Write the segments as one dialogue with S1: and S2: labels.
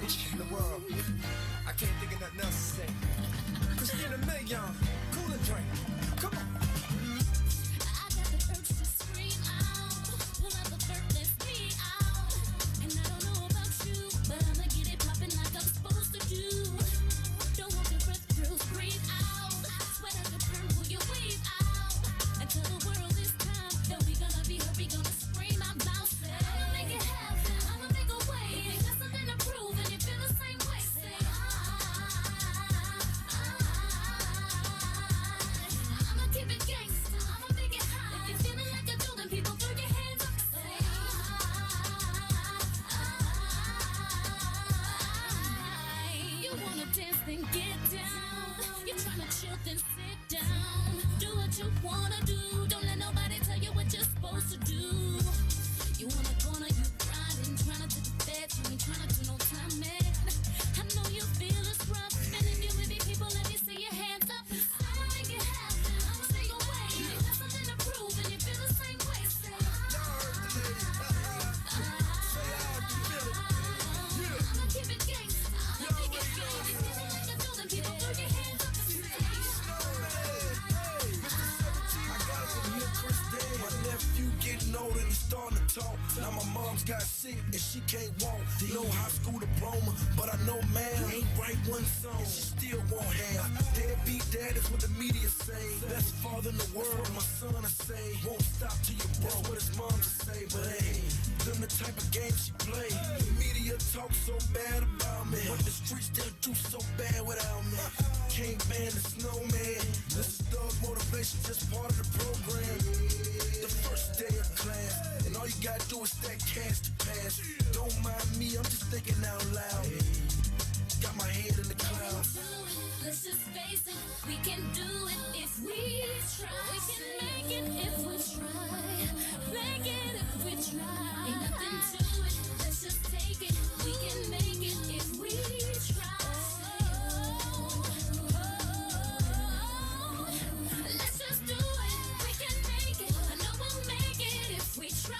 S1: in the world. I can't think of nothing else to say. Christina Milian, cool and drink. Come on.
S2: I got the urge to scream out. Pull out the vert, let's be out. And I don't know about you, but I'ma get it poppin' like I'm supposed to do. Don't hold your breath, girls, breathe out. Sweat out the perm, pull your weave out. And tell the world this time that we gonna be hurt, we gonna scream out loud. I'ma make it happen, I'ma make a way. If you got something to prove and you feel the same way, say I'ma keep it gangsta, I'ma make it hot. If you're feeling like a dude, then people throw your hands up and say You wanna dance, then get down. You're tryna chill, then sit down. Do what you wanna do. Don't let nobody tell you what you're supposed to do. You wanna corner, you grinding, tryna to the bed. You ain't tryna do no time, man. I know you feel it's rough. Spending you with me people, let me see your hands up. I'ma make it happen, I'ma make a way. You got something to prove and you feel the same way. Say I'ma keep it gangsta, I'ma make it good. If you feel like a dude, then people throw your hands up and say
S1: My nephew getting older and he's starting to talk. Now my mom's got sick and she can't walk. No high school diploma, but I know man ain't write one song. She still won't have. Deadbeat dad is what the media say. Best father in the world, my son I say. Won't stop till you broke. What his mom to say, but hey, them the type of games she play. The media talk so bad about me, but the streets still do so bad without me. Can't ban the snowman. This is thug motivation, just part of the program. The first day of class, and all you gotta do is stack cash to pass. Don't mind me, I'm just thinking out loud. Got my head in the clouds.
S2: Let's just face it, we can do it if we try. We can make it if we try. Make it if we try. Ain't nothing to it, let's just take it. We can make it if we try. Let's just do it, we can make it. I know we'll make it if we try.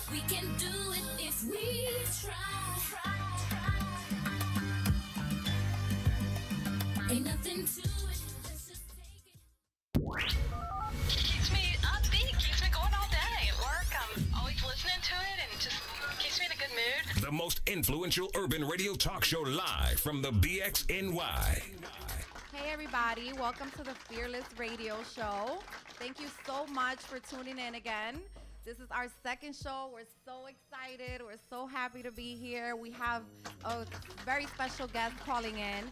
S2: We can do it if we try. Ain't nothing to it. Let's just take it.
S3: Keeps me upbeat, keeps me going all day at work. I'm always listening to it and just keeps me in a good mood.
S4: The most influential urban radio talk show live from the BXNY.
S5: Hey everybody, welcome to the Fearless Radio Show. Thank you so much for tuning in again. This is our second show. We're so excited. We're so happy to be here. We have a very special guest calling in.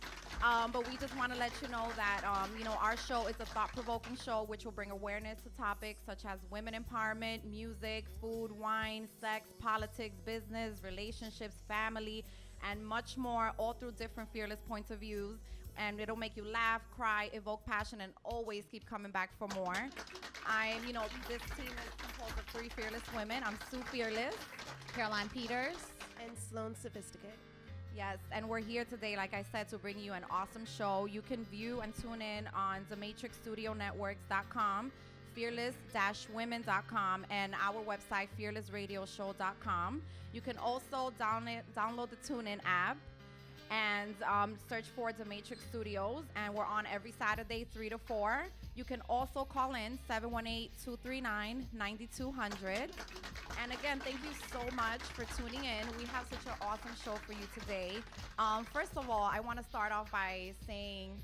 S5: But we just want to let you know that, our show is a thought-provoking show which will bring awareness to topics such as women empowerment, music, food, wine, sex, politics, business, relationships, family, and much more, all through different fearless points of views. And it'll make you laugh, cry, evoke passion, and always keep coming back for more. This team is composed of 3 fearless women. I'm Sue Fearless,
S6: Caroline Peters,
S7: and Sloane Sophisticate.
S5: Yes, and we're here today, like I said, to bring you an awesome show. You can view and tune in on thematrixstudio.networks.com, fearless-women.com, and our website, fearlessradioshow.com. You can also download the TuneIn app and search for The Matrix Studios, and we're on every Saturday 3 to 4. You can also call in 718-239-9200. And again, thank you so much for tuning in. We have such an awesome show for you today. First of all, I want to start off by saying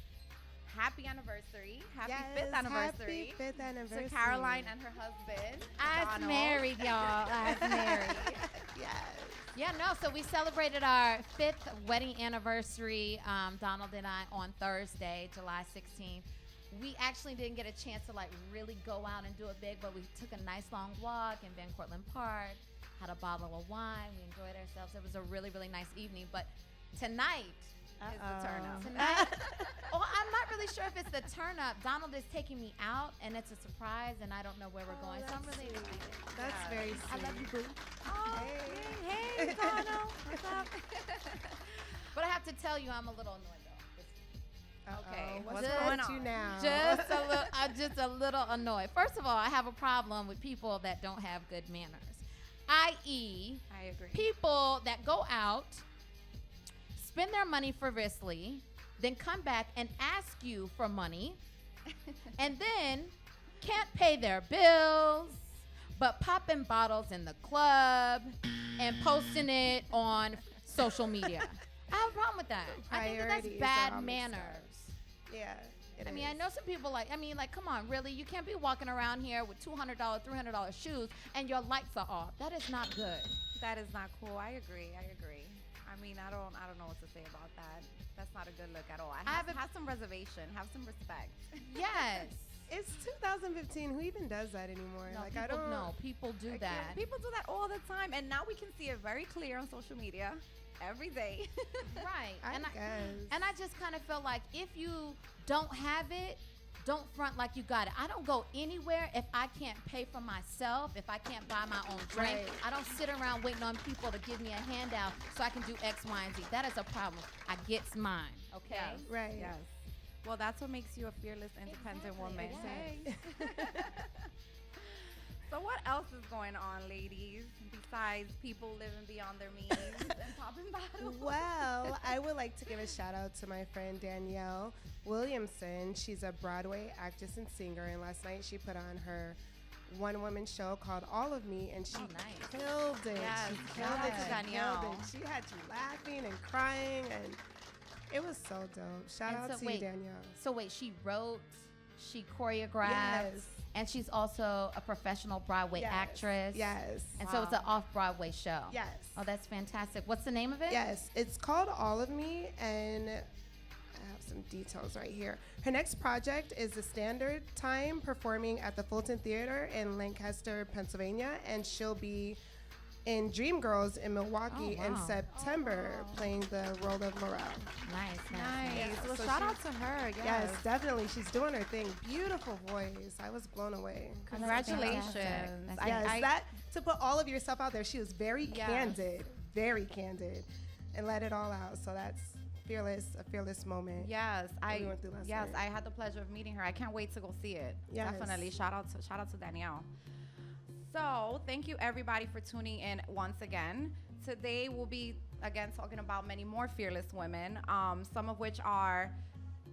S5: happy anniversary. Happy 5th anniversary.
S7: Happy 5th anniversary.
S5: To Caroline and her husband.
S6: I'm married, y'all. I'm married.
S7: Yes.
S6: Yeah, no, so we celebrated our 5th wedding anniversary, Donald and I, on Thursday, July 16th. We actually didn't get a chance to really go out and do it big, but we took a nice long walk in Van Cortlandt Park, had a bottle of wine, we enjoyed ourselves. It was a really, really nice evening. But tonight is the turn up. Tonight, I'm not really if it's the turn up, Donald is taking me out, and it's a surprise, and I don't know where we're going. So I'm really excited.
S7: That's very sweet.
S6: I love you, boo.
S5: Oh, hey, Donald. What's up?
S6: But I have to tell you, I'm a little annoyed, though.
S5: Okay,
S7: What's
S5: just-
S7: going on now?
S6: I'm just a little annoyed. First of all, I have a problem with people that don't have good manners, i.e.,
S5: I agree.
S6: people that go out, spend their money frivolously, then come back and ask you for money, and then can't pay their bills, but popping bottles in the club and posting it on social media. I have a problem with that. I think that's
S7: Priorities are
S6: bad
S7: all mixed up.
S6: manners.
S7: Yeah.
S6: I mean, I know some people like, come on, really? You can't be walking around here with $200, $300 shoes and your lights are off. That is not good.
S5: That is not cool. I agree. I mean, I don't know what to say about that. That's not a good look at all. Have some reservation. Have some respect.
S6: Yes.
S7: It's 2015. Who even does that anymore?
S6: No,
S7: like,
S6: people,
S7: I don't
S6: no, people do that.
S5: People do that all the time, and now we can see it very clear on social media every day.
S6: Right.
S7: I
S6: and
S7: guess.
S6: And I just kind of feel like if you don't have it, don't front like you got it. I don't go anywhere if I can't pay for myself, if I can't buy my own drink.
S7: Right.
S6: I don't sit around waiting on people to give me a handout so I can do X, Y, and Z. That is a problem. I gets mine, okay?
S5: Yes.
S7: Right.
S5: Yes. Well, that's what makes you a fearless, independent woman.
S6: Exactly.
S5: Hey. So what else is going on, ladies, besides people living beyond their means and popping bottles?
S7: Well, I would like to give a shout out to my friend Danielle Williamson. She's a Broadway actress and singer, and last night she put on her one-woman show called All of Me, and she
S6: nice.
S7: killed it.
S5: Yes,
S7: She
S5: shout out
S7: killed it.
S5: to
S7: She
S5: Danielle.
S7: killed it. She had you laughing and crying, and it was so dope. Shout
S6: And
S7: out
S6: so
S7: to you, Danielle.
S6: So wait, she wrote, she choreographed,
S7: Yes.
S6: and she's also a professional Broadway
S7: Yes.
S6: actress.
S7: Yes.
S6: And so it's an off-Broadway show.
S7: Yes.
S6: Oh, that's fantastic. What's the name of it?
S7: Yes, it's called All of Me, and I have some details right here. Her next project is the Standard Time, performing at the Fulton Theater in Lancaster, Pennsylvania, and she'll be in Dreamgirls in Milwaukee
S6: Oh,
S7: in
S6: wow.
S7: September, playing the role of Morel.
S6: Nice.
S5: Nice.
S7: Yeah,
S5: Well,
S7: so
S5: shout
S7: she-
S5: out to her. Yes.
S7: Yes, definitely. She's doing her thing. Beautiful voice. I was blown away.
S5: Congratulations.
S6: That's
S7: Yes, that to put all of yourself out there. She was very
S5: Yes.
S7: candid, and let it all out. So that's a fearless moment.
S5: Yes,
S7: we went through last
S5: yes,
S7: night.
S5: I had the pleasure of meeting her. I can't wait to go see it.
S7: Yes.
S5: Definitely. Shout out to Danielle. So thank you everybody for tuning in once again. Today we'll be again talking about many more fearless women, some of which are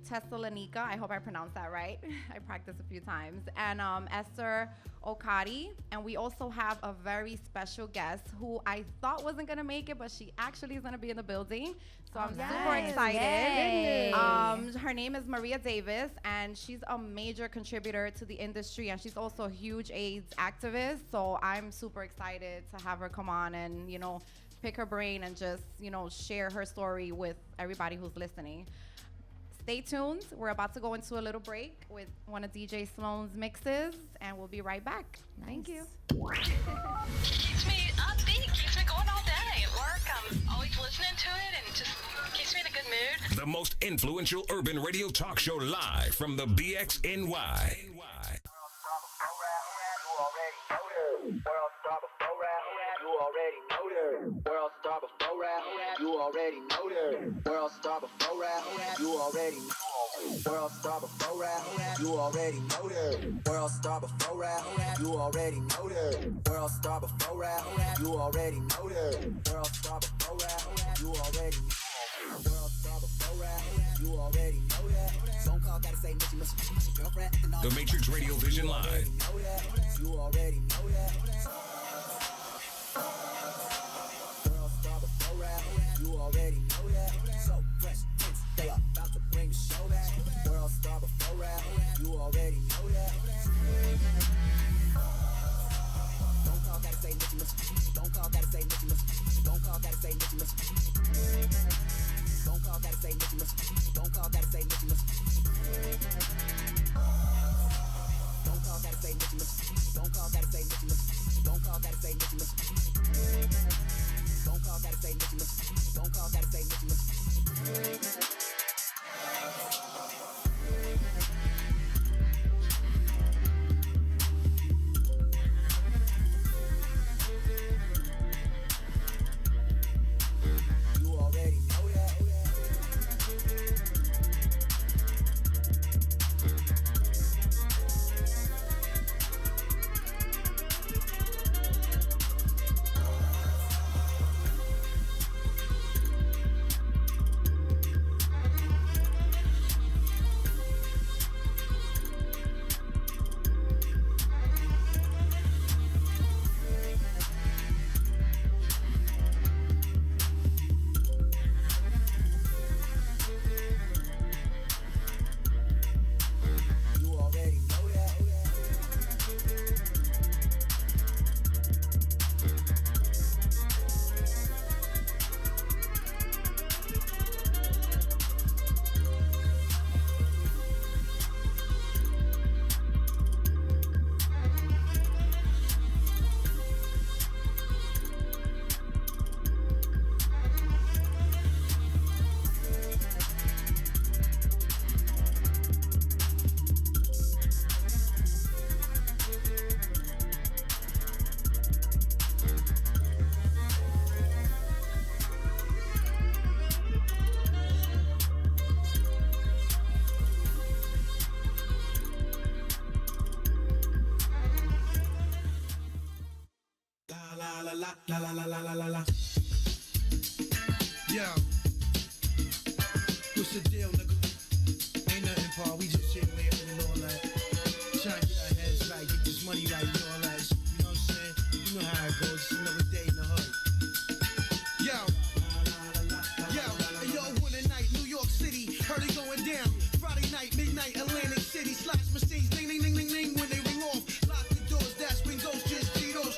S5: Thessalonica, I hope I pronounced that right. I practiced a few times. And Esther Okadi. And we also have a very special guest who I thought wasn't going to make it, but she actually is going to be in the building. So I'm super excited.
S6: Yay.
S5: Her name is Maria Davis, and she's a major contributor to the industry, and she's also a huge AIDS activist. So I'm super excited to have her come on and, pick her brain and just, share her story with everybody who's listening. Stay tuned. We're about to go into a little break with one of DJ Sloane's mixes, and we'll be right back. Thank you.
S3: Keeps me upbeat, keeps me going all day at work. I'm always listening to it and just keeps me in a good mood.
S4: The most influential urban radio talk show live from the BXNY.
S8: World star before rap, you already know that. World star before rap, you already know. World star before rap, you already know that. World star before rap, you already know that. World star before rap, you already know that. World star before rap, you already know. World star before rap, you already know that. Phone call gotta say Mitchie must be girlfriend.
S4: The Matrix Radio Vision Live.
S8: You already know that. You already know that. So fresh, they are about to bring the show back. World star before rap. You already know that. Phone call gotta say Mitchie must be. Phone call gotta say Mitchie must be. Phone call gotta say Mitchie must be. Phone call gotta say Mitchie must be. Phone call gotta say Mitchie must be. Phone call gotta say Mitchie must be. Phone call gotta say Mitchie must be. Phone call gotta say Mitchie must be. Phone call gotta say Mitchie must be. Phone call gotta say Mitchie must be.
S1: la la la la la la la la. Yo, what's the deal, nigga? Ain't nothing, Paul. We just here laughing and all that. Trying to get our heads right, get this money right and all that. You know what I'm saying? You know how it goes. It's another day in the hood. Yo, one night, New York City, heard it going down. Friday night, midnight, Atlantic City, slash machines, ding, ding, ding, ding, ding, when they ring off. Lock the doors, that's when ghosts just beat off.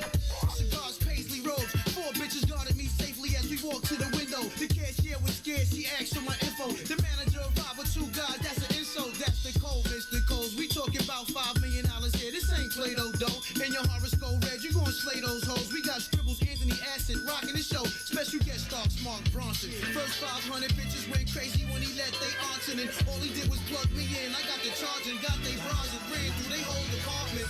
S1: Cigars, paisley robes, 4 bitches guarded me safely as we walked to the window. The cashier was scared, she asked for my info. The manager arrived with 2 guys, that's an insult. That's the code, Mr. Coles. We talking about $5 million here. This ain't Play-Doh, though. And your horoscope red, you gon' slay those hoes. We got scribbles, Anthony Acid, rocking the show. Special guest stars, Mark Bronson. First 500 bitches went crazy when he let they answer. And all he did was plug me in. I got the charge and got they bras and ran through they whole department.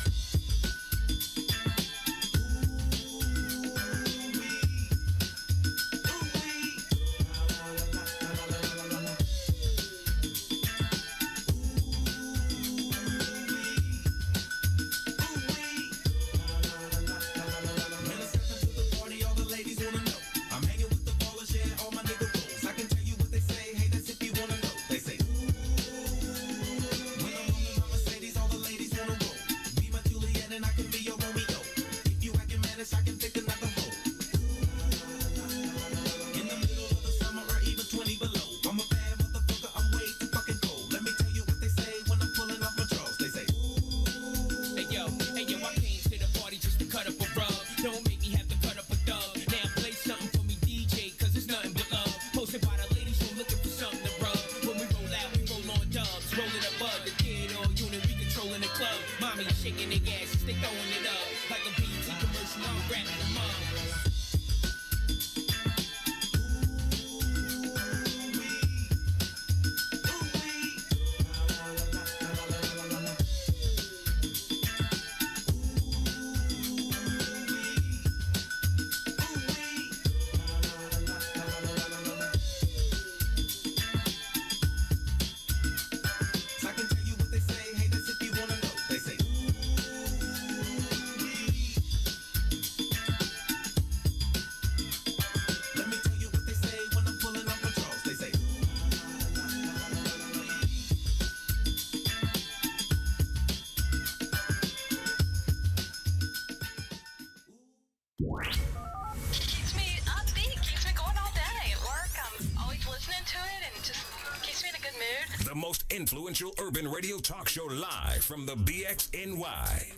S3: Keeps me upbeat, keeps me going all day at work. I'm always listening to it and just keeps me in a good mood.
S4: The most influential urban radio talk show live from the BXNY.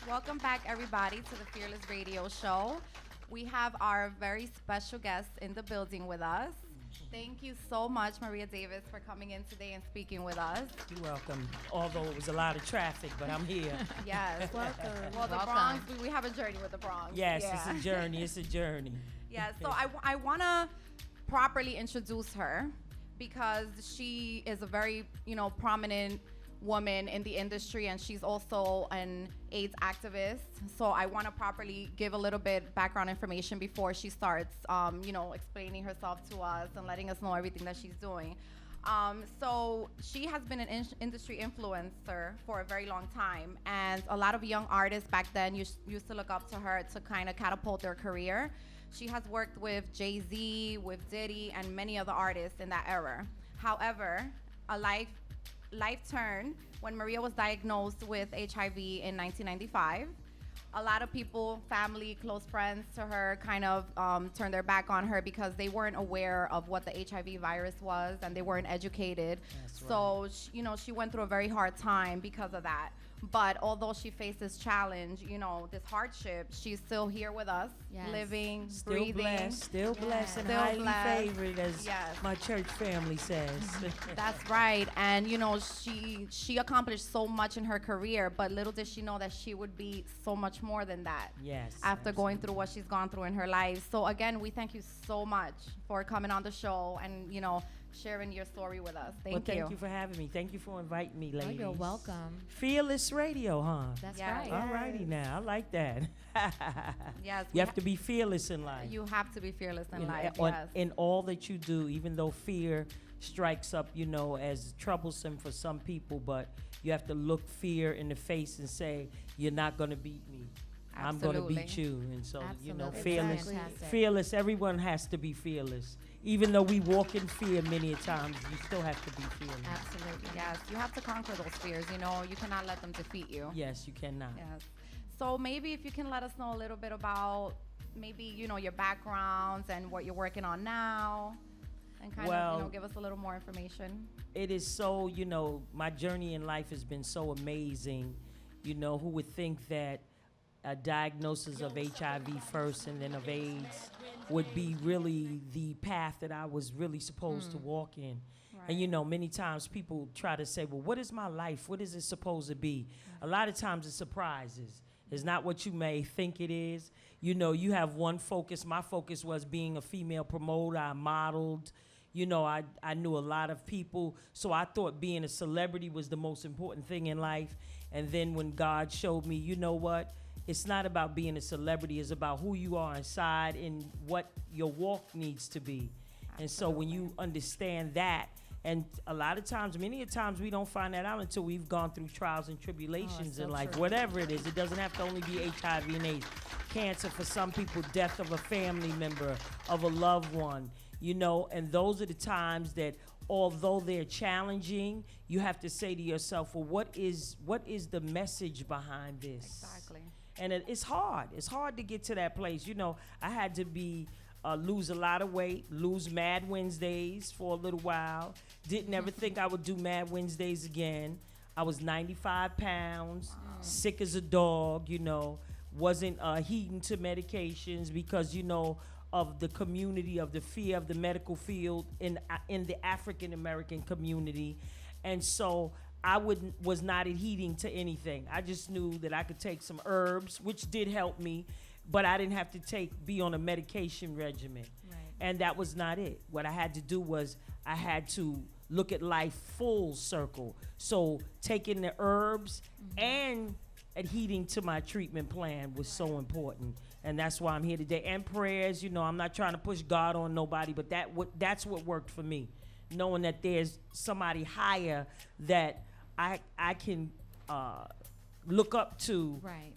S5: Welcome back, everybody, to the Fearless Radio Show. We have our very special guest in the building with us. Thank you so much, Maria Davis, for coming in today and speaking with us.
S9: You're welcome. Although it was a lot of traffic, but I'm here.
S5: Yes.
S6: Welcome.
S5: Well, the Bronx, we have a journey with the Bronx.
S9: Yes,
S5: Yeah.
S9: it's a journey. It's a journey.
S5: Yeah, so I want to properly introduce her because she is a very, prominent woman in the industry, and she's also an AIDS activist. So I want to properly give a little bit background information before she starts, explaining herself to us and letting us know everything that she's doing. So she has been an industry influencer for a very long time, and a lot of young artists back then used to look up to her to kind of catapult their career. She has worked with Jay-Z, with Diddy, and many other artists in that era. However, a life turned when Maria was diagnosed with HIV in 1995. A lot of people, family, close friends to her kind of turned their back on her because they weren't aware of what the HIV virus was and they weren't educated.
S9: That's
S5: So, she went through a very hard time because of that. But although she faced this challenge, this hardship, she's still here with us,
S6: Yes.
S5: living,
S9: Still
S5: breathing.
S9: blessed, still blessed, and
S5: Still
S9: highly
S5: blessed.
S9: favored, as
S5: Yes.
S9: my church family says.
S5: That's right. And she accomplished so much in her career, but little did she know that she would be so much more than that.
S9: Yes.
S5: After going through what she's gone through in her life. So again, we thank you so much for coming on the show and sharing your story with us. Thank
S9: Thank you for having me. Thank you for inviting me,
S6: Oh,
S9: ladies.
S6: you're welcome.
S9: Fearless Radio, huh?
S6: That's
S5: Yes.
S6: right.
S9: All righty now. I like that.
S5: Yes,
S9: You have to be fearless in life.
S5: You have to be fearless in life.
S9: on-
S5: Yes.
S9: in all that you do, even though fear strikes up, you know, as troublesome for some people, but you have to look fear in the face and say, you're not going to beat me. I'm going to beat you. And so, you know, fearless.
S6: Fantastic.
S9: Fearless. Everyone has to be fearless. Even though we walk in fear many times, you still have to be fearless.
S6: Absolutely.
S5: Yes, you have to conquer those fears. You know, you cannot let them defeat you.
S9: Yes, you cannot.
S5: Yes. So maybe if you can let us know a little bit about maybe, you know, your backgrounds and what you're working on now, and kind of, you know, give us a little more information.
S9: It is so, you know, my journey in life has been so amazing. You know, who would think that a diagnosis of HIV first and then of AIDS would be really the path that I was really supposed to walk in.
S5: Right.
S9: And, you know, many times people try to say, well, what is my life? What is it supposed to be? A lot of times it's surprises. It's not what you may think it is. You know, you have one focus. My focus was being a female promoter. I modeled. You know, I knew a lot of people. So I thought being a celebrity was the most important thing in life. And then when God showed me, you know what? It's not about being a celebrity. It's about who you are inside and what your walk needs to be. Absolutely. And so when you understand that, and a lot of times, many of times we don't find that out until we've gone through trials and tribulations in life, whatever it is. It doesn't have to only be HIV and AIDS. Cancer for some people, death of a family member, of a loved one, you know, and those are the times that although they're challenging, you have to say to yourself, well, what is the message behind this?
S5: Exactly.
S9: And it's hard. It's hard to get to that place. You know, I had to lose a lot of weight, lose Mad Wednesdays for a little while. Didn't ever think I would do Mad Wednesdays again. I was 95 pounds, sick as a dog, you know, wasn't heeding to medications because, you know, of the community, of the fear of the medical field in the African American community. And so I was not adhering to anything. I just knew that I could take some herbs, which did help me, but I didn't have to be on a medication regimen.
S6: Right.
S9: And that was not it. What I had to do was I had to look at life full circle. So taking the herbs and adhering to my treatment plan was so important. And that's why I'm here today. And prayers, you know, I'm not trying to push God on nobody, but that's what worked for me. Knowing that there's somebody higher that I can look up to,
S6: right.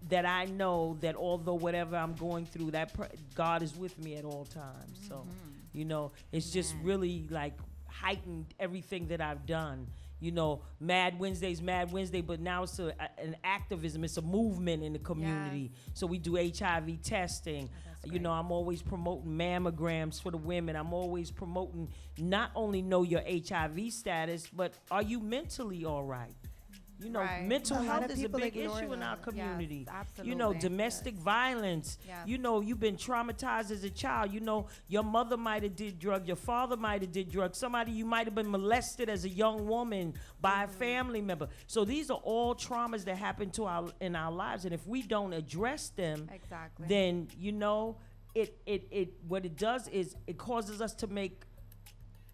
S9: that I know that although whatever I'm going through, that God is with me at all times. So, you know, it's just really like heightened everything that I've done. You know, Mad Wednesday, but now it's an activism. It's a movement in the community. Yes. So we do HIV testing. You know, I'm always promoting mammograms for the women. I'm always promoting not only know your HIV status, but are you mentally all right? You know, mental health is a big issue in our community.
S5: Yes, absolutely.
S9: You know, domestic violence.
S5: Yes.
S9: You know, you've been traumatized as a child. You know, your mother might have did drugs. Your father might have did drugs. Somebody, you might have been molested as a young woman by a family member. So these are all traumas that happen in our lives. And if we don't address them, then, you know, what it does is it causes us to make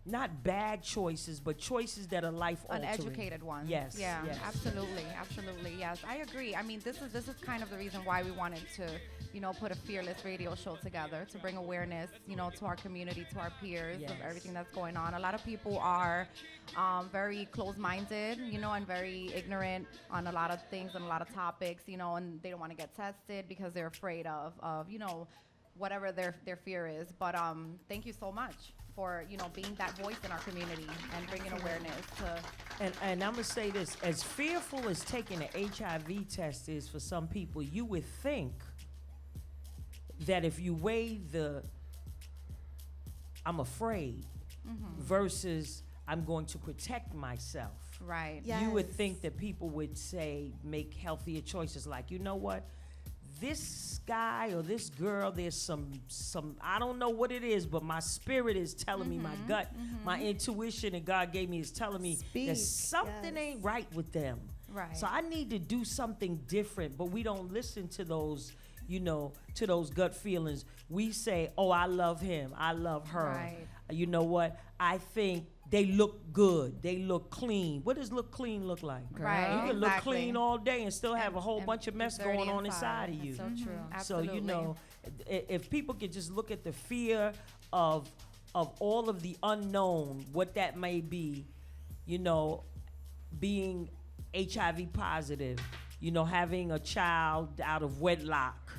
S9: not bad choices, but choices that are life-altering.
S5: Uneducated ones.
S9: Yes.
S5: Yeah.
S9: Yes.
S5: Absolutely. Yes, I agree. I mean, this is kind of the reason why we wanted to, you know, put a Fearless radio show together to bring awareness, you know, to our community, to our peers of everything that's going on. A lot of people are very closed-minded, you know, and very ignorant on a lot of things and a lot of topics, you know, and they don't want to get tested because they're afraid of, you know, whatever their fear is. But thank you so much for, you know, being that voice in our community and bringing awareness to.
S9: And I'm gonna say this: as fearful as taking an HIV test is for some people, you would think that if you weigh the "I'm afraid" versus "I'm going to protect myself,"
S5: right?
S7: Yes.
S9: You would think that people would say make healthier choices. Like, you know what? This guy or this girl, there's some I don't know what it is, but my spirit is telling me, my gut, my intuition that God gave me is telling me that something ain't right with them.
S5: Right.
S9: So I need to do something different, but we don't listen to those, you know, to those gut feelings. We say, oh, I love him, I love her.
S5: Right.
S9: You know what? I think they look good. They look clean. What does look clean look like?
S5: Right.
S9: You can look clean all day and still have a whole bunch of mess going on inside of you.
S5: That's so true.
S9: So, you know, if people could just look at the fear of of all of the unknown, what that may be, you know, being HIV positive, you know, having a child out of wedlock,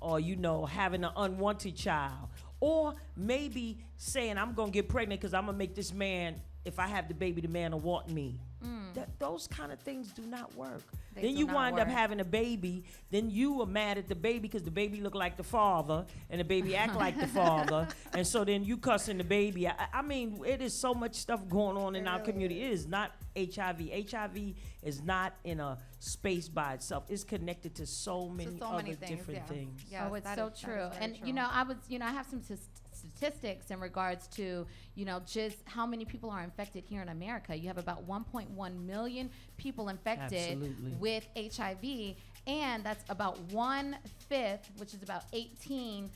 S9: or, you know, having an unwanted child, or maybe saying, I'm going to get pregnant because I'm going to make this man, if I have the baby, the man will want me. Those kind of things do not work. Then you wind up having a baby, then you are mad at the baby because the baby look like the father and the baby act like the father, and so then you cussing the baby. I mean, it is so much stuff going on in our community. It is not HIV. HIV is not in a space by itself. It's connected to so many other different things.
S6: Yeah, oh, it's so true. And you know, I have some statistics in regards to, you know, just how many people are infected here in America. You have about 1.1 million people infected with HIV, and that's about 1/5, which is about 18%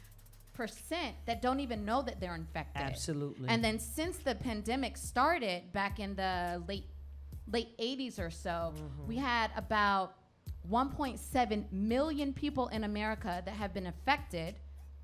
S6: that don't even know that they're infected.
S9: Absolutely.
S6: And then since the pandemic started back in the late 80s or so, we had about 1.7 million people in America that have been affected,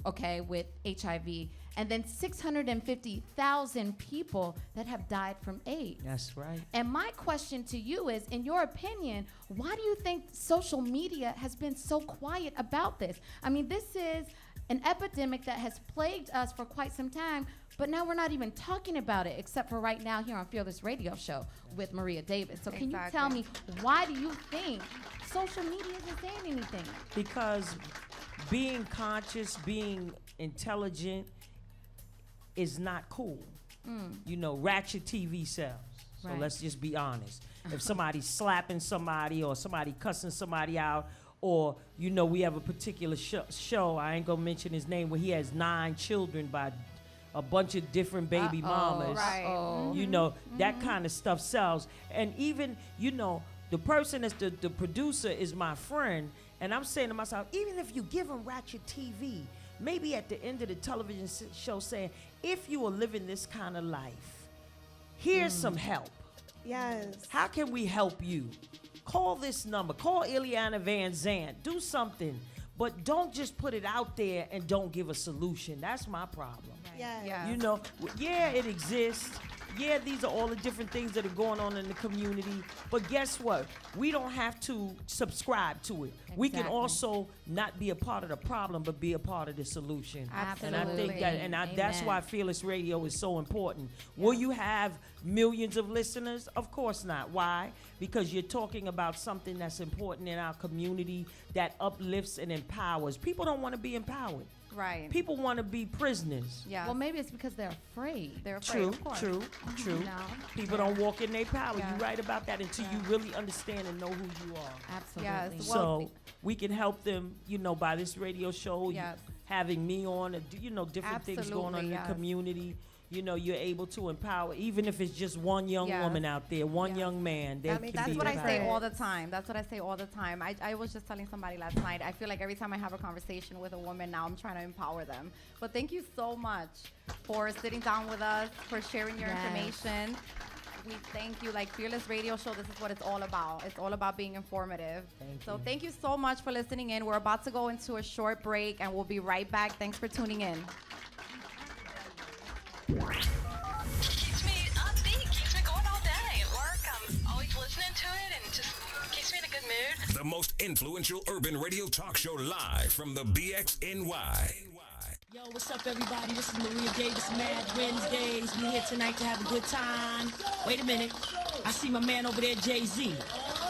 S6: okay, with HIV, and then 650,000 people that have died from AIDS.
S9: That's right.
S6: And my question to you is, in your opinion, why do you think social media has been so quiet about this? I mean, this is an epidemic that has plagued us for quite some time, but now we're not even talking about it, except for right now here on Fearless Radio Show with Maria Davis. So can you tell me, why do you think social media isn't saying anything?
S9: Because being conscious, being intelligent is not cool. You know, ratchet TV sells. So let's just be honest. If somebody's slapping somebody or somebody cussing somebody out, or, you know, we have a particular show, I ain't gonna mention his name, where he has 9 children by a bunch of different baby mamas. You know, that kind of stuff sells. And even, you know, the person that's the producer is my friend, and I'm saying to myself, even if you give him ratchet TV, maybe at the end of the television show saying, if you are living this kind of life, here's some help.
S7: Yes.
S9: How can we help you? Call this number. Call Ileana Van Zant. Do something. But don't just put it out there and don't give a solution. That's my problem.
S7: Yes.
S9: You know, yeah, it exists. Yeah, these are all the different things that are going on in the community. But guess what? We don't have to subscribe to it. Exactly. We can also not be a part of the problem, but be a part of the solution.
S6: Absolutely.
S9: And I think that, and that's why Fearless Radio is so important. Yeah. Will you have millions of listeners? Of course not. Why? Because you're talking about something that's important in our community that uplifts and empowers. People don't want to be empowered.
S5: Right.
S9: People want to be prisoners.
S6: Yeah. Well, maybe it's because they're afraid.
S5: They're afraid, of course.
S9: True.
S6: No.
S9: People don't walk in their power. You're right about that until you really understand and know who you are.
S6: Absolutely.
S5: Yes.
S9: So we can help them, you know, by this radio show, having me on, you know, different things going on in the community. You know, you're able to empower, even if it's just one young woman out there, one young man. That's
S5: what I say all the time. That's what I say all the time. I was just telling somebody last night, I feel like every time I have a conversation with a woman now, I'm trying to empower them. But thank you so much for sitting down with us, for sharing your information. We thank you. Like Fearless Radio Show, this is what it's all about. It's all about being informative. Thank you so much for listening in. We're about to go into a short break, and we'll be right back. Thanks for tuning in.
S3: Keeps me upbeat, keeps me going all day at work. I'm always listening to it and just keeps me in a good mood.
S4: The most influential urban radio talk show live from the BXNY.
S10: Yo, what's up, everybody? This is Maria Davis, Mad Wednesdays. We here tonight to have a good time. Wait a minute. I see my man over there, Jay-Z.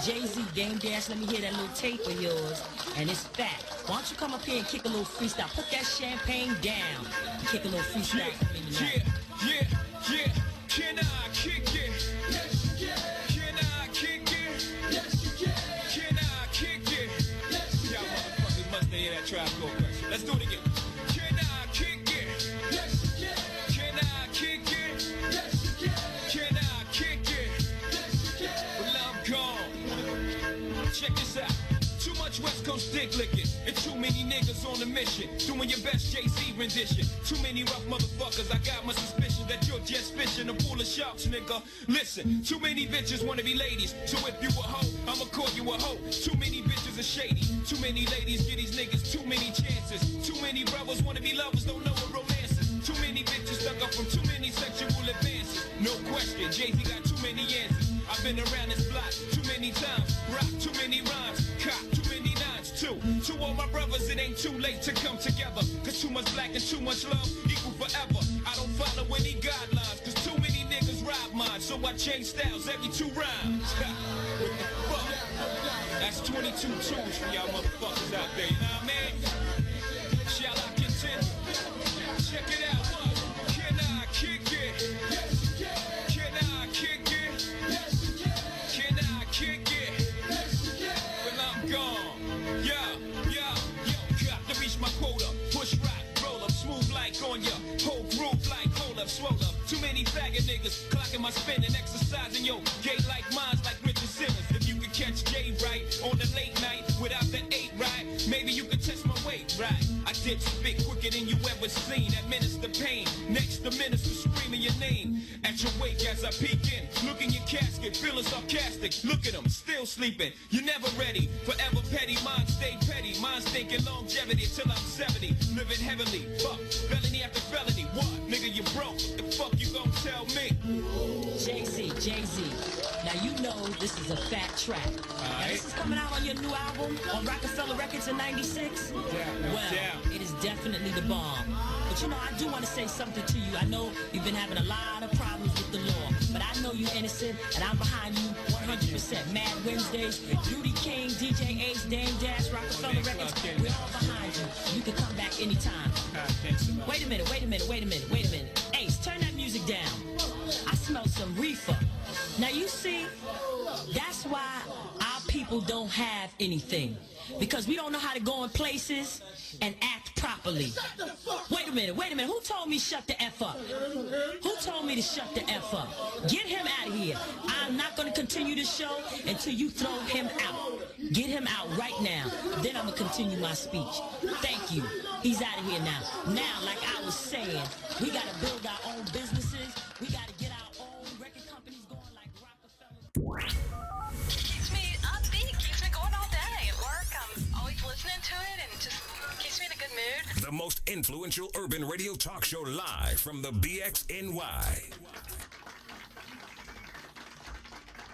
S10: Jay-Z, Dame Dash, let me hear that little tape of yours. And it's fat. Why don't you come up here and kick a little freestyle? Put that champagne down. Kick a little freestyle.
S1: Yeah. Can I kick it? Yes, you can. Can I kick it? Yes, you can. Can I kick it? Yes, you can. Y'all motherfuckers must hear that trap go first. Let's do it again. Can I kick it? Yes, you can. Can I kick it? Yes, you can. Can I kick it? Yes, you can. Well, I'm gone. Check this out. Too much West Coast dick licking, and too many niggas on a mission, doing your best Jay-Z rendition. Too many rough motherfuckers, I got my suspicion that you're just fishing a pool of sharks, nigga. Listen, too many bitches wanna be ladies, so if you a hoe, I'ma call you a hoe. Too many bitches are shady, too many ladies give these niggas too many chances. Too many brothers wanna be lovers, don't know what romance is. Too many bitches stuck up from too many
S11: no question. Jay-Z got too many answers. I've been around this block too many times. Rock too many rhymes. Cop too many nines too. To all my brothers, it ain't too late to come together. Cause too much black and too much love equal forever. I don't follow any guidelines. Cause too many niggas rob mine. So I change styles every 2 rhymes. What the fuck? That's 22 tunes for y'all motherfuckers out there. You know what I mean? Shall I continue? Check it out. Can I kick it? Can I kick it? Can I kick it? Well, I'm gone. Yo, got to reach my quota. Push rock, roll up, smooth like on ya. Whole groove like hold up, swole up. Too many faggot niggas clocking my spin and exercising yo. Gay like minds like Richard Simmons. If you could catch Jay right on the late night without the 8 right, maybe you could test my weight right. I dip spit quicker than you ever seen. Administer pain. Next the minister screaming your name at your wake as I peek in. Look in your casket, feeling sarcastic. Look at them, still sleeping. You're never ready. Forever petty, mine stay petty. Mine's thinking longevity till I'm 70. Living heavily. Fuck, felony after felony. What? Nigga, you broke. What the fuck you gon' tell me?
S10: Jay-Z. Now you know this is a fat track. Now, this is coming out on your new album on Rockefeller Records in '96. It is definitely the bomb. But you know, I do want to say something to you. I know you've been having a lot of problems with the law, but I know you're innocent, and I'm behind you 100%. Mad Wednesdays, Beauty King, DJ Ace, Dame Dash, Rockefeller Records, we're all behind you. You can come back anytime. Wait a minute. Ace, turn that music down. I smell some reefer. Now you see, that's why our people don't have anything. Because we don't know how to go in places and act properly. Wait a minute. Who told me shut the F up? Who told me to shut the F up? Get him out of here. I'm not going to continue the show until you throw him out. Get him out right now. Then I'm going to continue my speech. Thank you. He's out of here now. Now, like I was saying, we got to build our own businesses. We got to get our own record companies going like Rockefeller.
S3: Keeps me upbeat, keeps me going all day at work. I'm always listening to it and just keeps me in a good mood.
S4: The most influential urban radio talk show live from the BXNY.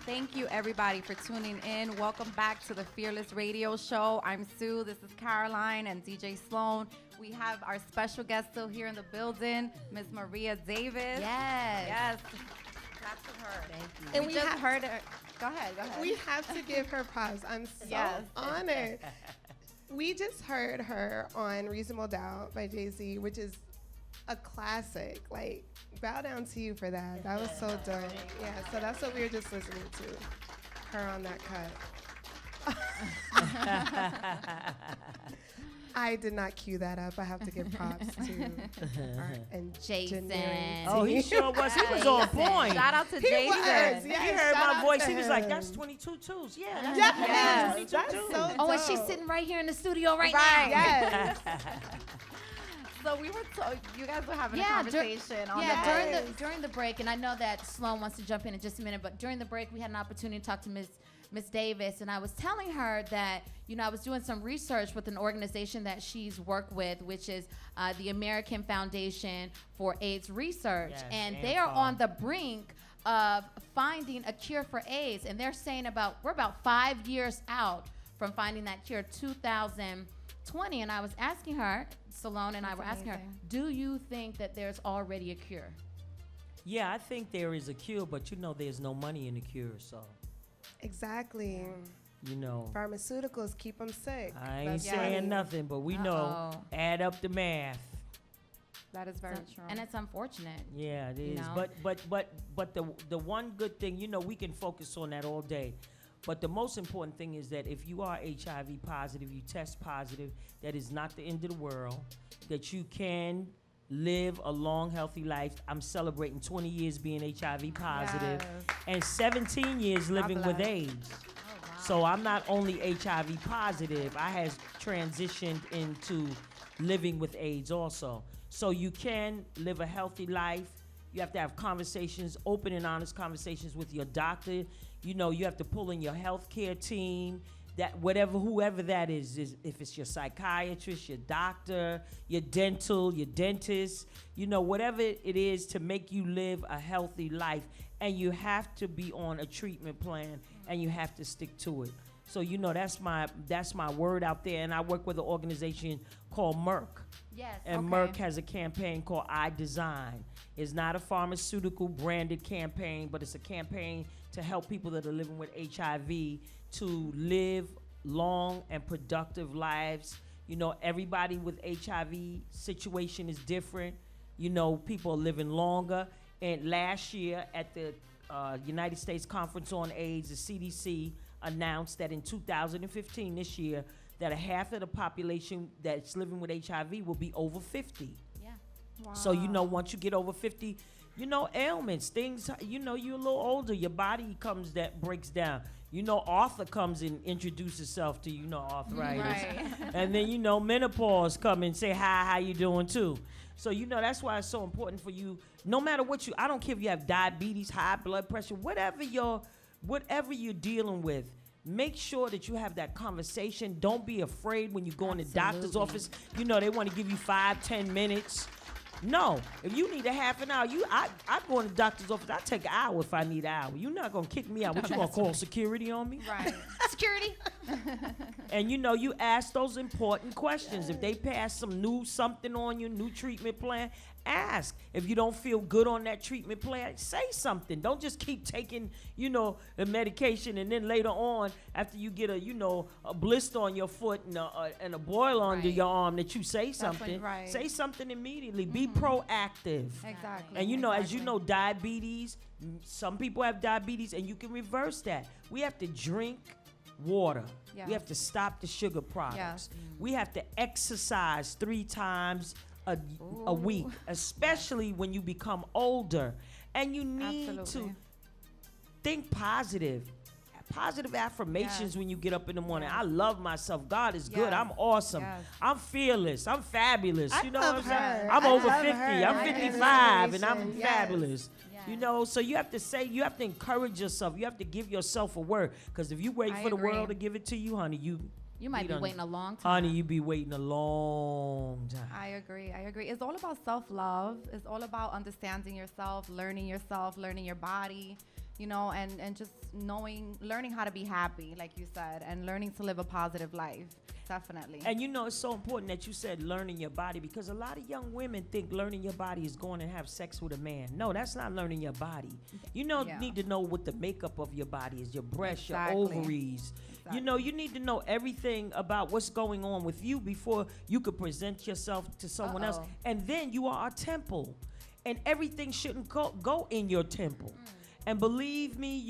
S5: Thank you, everybody, for tuning in. Welcome back to the Fearless Radio Show. I'm Sue. This is Caroline and DJ Sloane. We have our special guest still here in the building, Miss Maria Davis. Yes. Claps for her.
S6: Thank you.
S5: And we just heard her. Go ahead.
S7: We have to give her props. I'm so honored. We just heard her on Reasonable Doubt by Jay-Z, which is a classic. Like, bow down to you for that. That was so dope. Yeah, so that's what we were just listening to. Her on that cut. I did not cue that up. I have to give props to
S6: Jason.
S9: Oh, he sure was. He was on point.
S5: Shout out to Jason.
S7: Yes,
S9: He heard my voice. He was like, that's 22 twos. Yeah,
S7: Yes,
S9: 22
S7: that's
S9: twos.
S7: so
S6: Oh, and
S7: dope.
S6: she's sitting right here in the studio right now.
S7: Yes.
S5: So we were you guys were having a conversation on
S6: during the break, and I know that Sloane wants to jump in just a minute, but during the break we had an opportunity to talk to Miss Davis, and I was telling her that, you know, I was doing some research with an organization that she's worked with, which is the American Foundation for AIDS Research, and they are on the brink of finding a cure for AIDS, and they're saying we're about 5 years out from finding that cure, 2020, and I was asking her, Sloane and I were asking her, do you think that there's already a cure?
S9: Yeah, I think there is a cure, but you know there's no money in the cure, so.
S7: Exactly.
S9: You know.
S7: Pharmaceuticals keep them sick.
S9: I ain't saying nothing, but we know. Add up the math.
S5: That is very true.
S6: And it's unfortunate.
S9: Yeah, it is.
S6: know?
S9: But the one good thing, you know, we can focus on that all day. But the most important thing is that if you are HIV positive, you test positive, that is not the end of the world, that you can live a long, healthy life. I'm celebrating 20 years being HIV positive and 17 years living with AIDS. Oh, wow. So I'm not only HIV positive, I has transitioned into living with AIDS also. So you can live a healthy life. You have to have conversations, open and honest conversations with your doctor. You know, you have to pull in your healthcare team that whatever, whoever that is if it's your psychiatrist, your doctor, your dental, your dentist, whatever it is to make you live a healthy life. And you have to be on a treatment plan, and you have to stick to it. So that's my word out there. And I work with an organization called Merck.
S6: Yes.
S9: And Merck has a campaign called I Design. It's not a pharmaceutical branded campaign, but it's a campaign to help people that are living with HIV to live long and productive lives. Everybody with HIV situation is different. People are living longer. And last year at the United States Conference on AIDS, the CDC announced that in 2015, this year, that a half of the population that's living with HIV will be over 50.
S6: Yeah.
S5: Wow.
S9: So, once you get over 50, ailments, things, you're a little older, your body breaks down. Arthur comes and introduces himself to arthritis.
S5: Right.
S9: And then, menopause come and say, hi, how you doing too? So, that's why it's so important for you, no matter what I don't care if you have diabetes, high blood pressure, whatever you're dealing with, make sure that you have that conversation. Don't be afraid when you go in the doctor's office. They want to give you 5-10 minutes. No, if you need a half an hour, I go in the doctor's office. I take an hour if I need an hour. You're not gonna kick me out. What you gonna call security on me?
S6: Right. Security.
S9: And you ask those important questions. Yes. If they pass something on you, new treatment plan, ask. If you don't feel good on that treatment plan, say something. Don't just keep taking, the medication and then later on, after you get a blister on your foot and a boil under your arm, that you say something.
S5: Right.
S9: Say something immediately. Be proactive.
S5: Exactly.
S9: And as you know, diabetes, some people have diabetes, and you can reverse that. We have to drink water.
S5: Yeah.
S9: We have to stop the sugar products.
S5: Yeah.
S9: We have to exercise 3 times a week, especially when you become older. And you need to think positive. Positive affirmations when you get up in the morning. I love myself. God is good. I'm awesome. I'm fearless. I'm fabulous.
S7: I love her.
S9: I'm
S7: I
S9: over
S7: love
S9: 50.
S7: her.
S9: I'm 55 and I'm
S7: Yes.
S9: fabulous. So you have to encourage yourself. You have to give yourself a word. Because if you wait for the world to give it to you, honey, you
S6: might be waiting a long time.
S9: Honey, you be waiting a long time.
S5: I agree. It's all about self-love. It's all about understanding yourself, learning your body, and just learning how to be happy, like you said, and learning to live a positive life. Definitely.
S9: And it's so important that you said learning your body, because a lot of young women think learning your body is going to have sex with a man. No, that's not learning your body. You need to know what the makeup of your body is, your breasts, your ovaries.
S5: Exactly.
S9: You need to know everything about what's going on with you before you could present yourself to someone else. And then you are a temple, and everything shouldn't go in your temple. And believe me,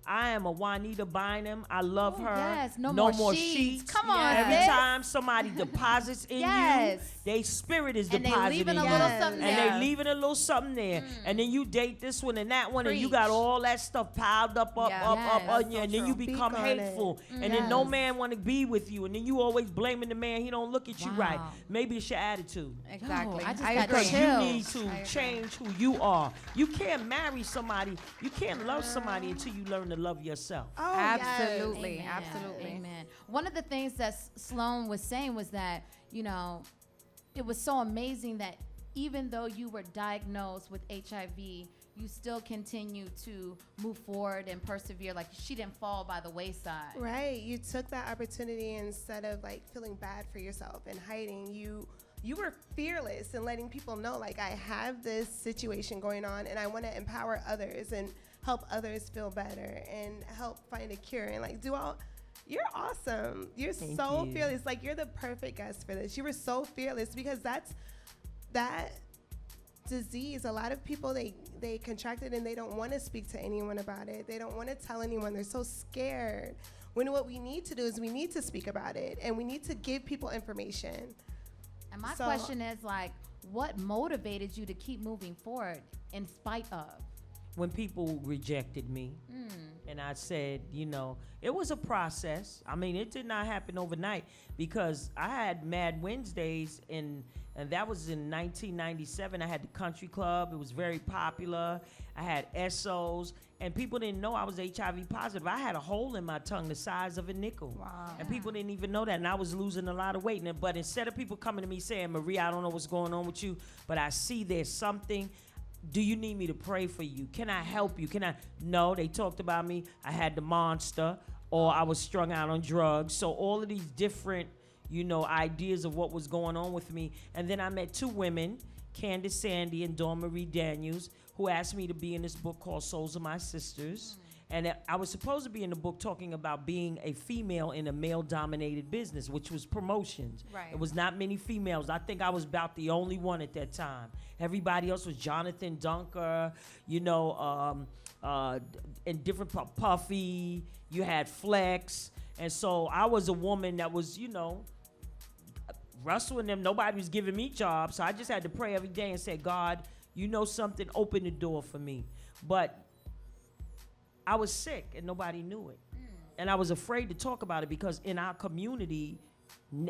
S9: I am a Juanita Bynum. I love her.
S6: Yes, no
S9: more
S6: sheets.
S9: sheets.
S6: Come on,
S9: Every
S6: sis.
S9: time somebody deposits in you, their spirit is
S6: and
S9: deposited
S6: they leaving
S9: in
S6: a
S9: you.
S6: little something
S9: And
S6: there.
S9: they leaving a little something there. And then you date this one and that one, and you got all that stuff piled up on you, and then you become hateful. And then no man want to be with you, and then you always blaming the man. He don't look at you right. Maybe it's your attitude.
S5: Exactly.
S6: I just
S5: I
S6: got
S5: agree.
S9: Because you
S6: chills.
S9: need to change who you are. You can't marry somebody. You can't love somebody until you learn to love yourself.
S7: Oh,
S5: Absolutely.
S6: Amen.
S5: Absolutely.
S6: Amen. One of the things that Sloane was saying was that, it was so amazing that even though you were diagnosed with HIV, you still continue to move forward and persevere. Like, she didn't fall by the wayside.
S7: Right. You took that opportunity instead of feeling bad for yourself and hiding. You were fearless in letting people know, I have this situation going on, and I want to empower others and help others feel better and help find a cure and do all. You're awesome. You're so fearless. You're the perfect guest for this. You were so fearless, because that disease, a lot of people, they contract it and they don't want to speak to anyone about it. They don't want to tell anyone. They're so scared. When what we need to do is we need to speak about it, and we need to give people information.
S6: And my question is, what motivated you to keep moving forward in spite of?
S9: When people rejected me And I said, you know, it was a process. I mean, it did not happen overnight because I had Mad Wednesdays and that was in 1997. I had the country club. It was very popular. I had SOs, and people didn't know I was HIV positive. I had a hole in my tongue the size of a nickel.
S5: Wow.
S9: And people didn't even know that, and I was losing a lot of weight. But instead of people coming to me saying, Maria, I don't know what's going on with you, but I see there's something. Do you need me to pray for you? Can I help you? No, they talked about me. I had the monster, or I was strung out on drugs. So all of these different, you know, ideas of what was going on with me. And then I met two women, Candace Sandy and Dawn Marie Daniels, who asked me to be in this book called Souls of My Sisters. And I was supposed to be in the book talking about being a female in a male-dominated business, which was promotions.
S5: Right.
S9: It was not many females. I think I was about the only one at that time. Everybody else was Jonathan Dunker, you know, and different Puffy. You had Flex. And so I was a woman that was, you know, Russell and them, nobody was giving me jobs. So I just had to pray every day and say, God, you know something, open the door for me. But I was sick and nobody knew it. And I was afraid to talk about it because in our community,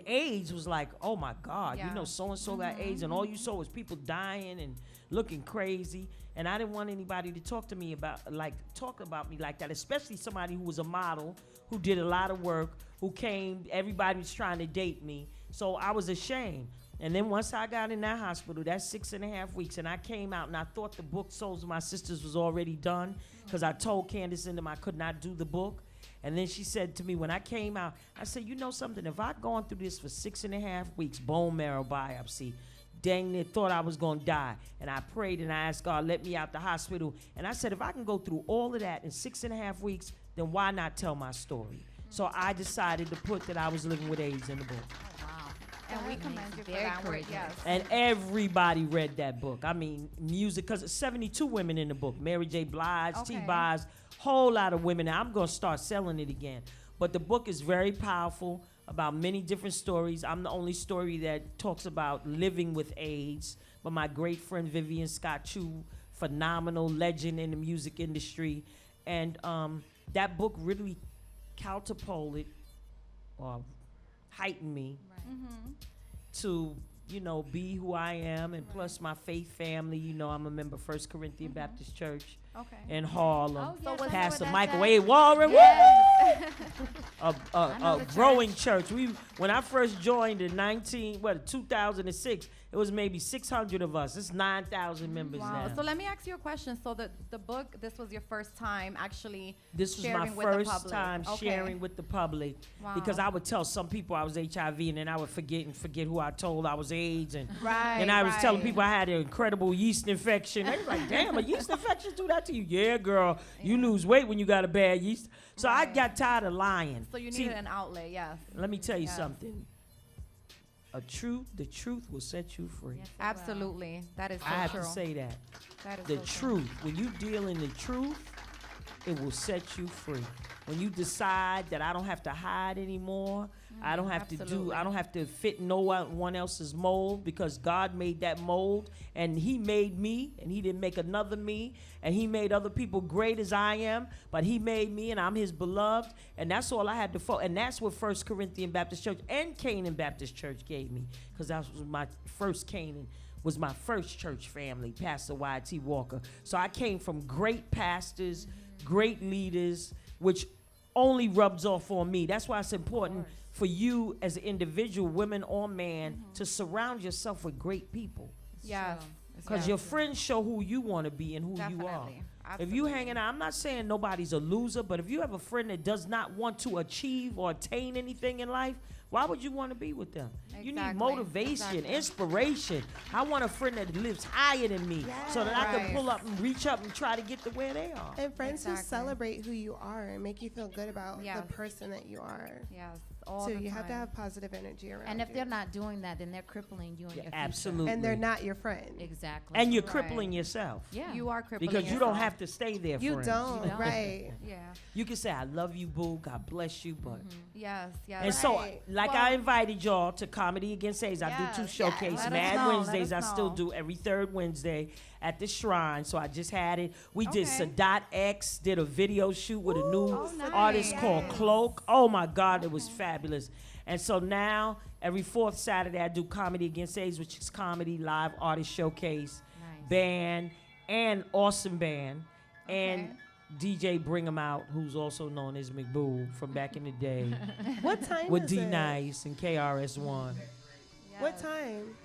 S9: AIDS was like, oh my God, you know, so-and-so got AIDS, and all you saw was people dying and looking crazy. And I didn't want anybody to talk about me like that, especially somebody who was a model, who did a lot of work, who came, everybody was trying to date me. So I was ashamed. And then once I got in that hospital, that's 6.5 weeks, and I came out, and I thought the book Souls of My Sisters was already done because I told Candace and them I could not do the book. And then she said to me, when I came out, I said, you know something, if I'd gone through this for 6.5 weeks, bone marrow biopsy, dang near thought I was going to die. And I prayed and I asked God, let me out the hospital. And I said, if I can go through all of that in 6.5 weeks, then why not tell my story? So I decided to put that I was living with AIDS in the book.
S5: And we commend you for that word, yes.
S9: And everybody read that book. I mean, music, because it's 72 women in the book. Mary J. Blige, T. Boz, whole lot of women. Now, I'm going to start selling it again. But the book is very powerful about many different stories. I'm the only story that talks about living with AIDS. But my great friend Vivian Scott Chu, phenomenal legend in the music industry. And that book really catapulted or heightened me to, you know, be who I am, and plus my faith family. You know, I'm a member of First Corinthian Baptist Church in Harlem.
S6: Oh, yes,
S9: Pastor
S6: that's
S9: Michael
S6: that.
S9: A. Warren,
S6: Yes.
S9: a growing church. When I first joined in 2006, it was maybe 600 of us. It's 9,000 members now.
S5: So let me ask you a question. So the book, this was your first time actually
S9: This was
S5: sharing
S9: my
S5: with the
S9: first
S5: public.
S9: time sharing with the public because I would tell some people I was HIV, and then I would forget who I told I was AIDS, and I was telling people I had an incredible yeast infection. They were like, "Damn, a yeast infection do that to you?" Yeah, girl, you lose weight when you got a bad yeast. So I got tired of lying.
S5: So you needed an outlet, yes.
S9: Let me tell you something. The truth will set you free.
S6: Yes,
S5: Absolutely, that is so
S9: I have
S5: true.
S9: to say that.
S5: That is
S9: The
S5: so true.
S9: truth, when you deal in the truth, it will set you free. When you decide that I don't have to hide anymore, I don't have to fit no one else's mold, because God made that mold, and he made me, and he didn't make another me, and he made other people great as I am, but he made me, and I'm his beloved, and that's all I had to focus. And that's what First Corinthian Baptist Church and Canaan Baptist Church gave me, because that was my first Canaan. Was my first church family, Pastor Y.T. Walker. So I came from great pastors, great leaders, which only rubs off on me. That's why it's important for you as an individual, women or man, to surround yourself with great people.
S5: Yes.
S9: Because your friends show who you want to be and who you are.
S5: Definitely.
S9: If you hanging out, I'm not saying nobody's a loser, but if you have a friend that does not want to achieve or attain anything in life, why would you want to be with them? You need motivation, inspiration. I want a friend that lives higher than me, so that I can pull up and reach up and try to get to where they are.
S7: And friends who celebrate who you are and make you feel good about the person that you are.
S5: Yes.
S7: So you have to have positive energy around you.
S6: And if they're not doing that, then they're crippling you and your future.
S9: Absolutely.
S7: And they're not your friend.
S6: Exactly.
S9: And you're crippling yourself.
S6: Yeah.
S5: You are crippling
S9: because you don't have to stay there,
S7: You
S9: friends.
S7: don't, right.
S5: Yeah.
S9: You can say, I love you, boo, God bless you, but...
S5: Yes, yes.
S9: And so, like I invited y'all to Comedy Against AIDS. I do two showcases.
S5: Let us
S9: Mad
S5: know,
S9: Wednesdays,
S5: let
S9: I
S5: us
S9: still
S5: know.
S9: do every third Wednesday at the Shrine. So I just had it. We did
S5: Okay.
S9: Sadat X, did a video shoot with a new
S5: Oh, nice.
S9: artist called Cloak. Oh my God, it was fabulous. And so now every fourth Saturday I do Comedy Against AIDS, which is comedy, live artist showcase, band, and awesome band, and DJ Bring 'em Out, who's also known as McBoo from back in the day.
S7: What time
S9: with
S7: is
S9: D
S7: it?
S9: Nice and KRS-One.
S7: What time?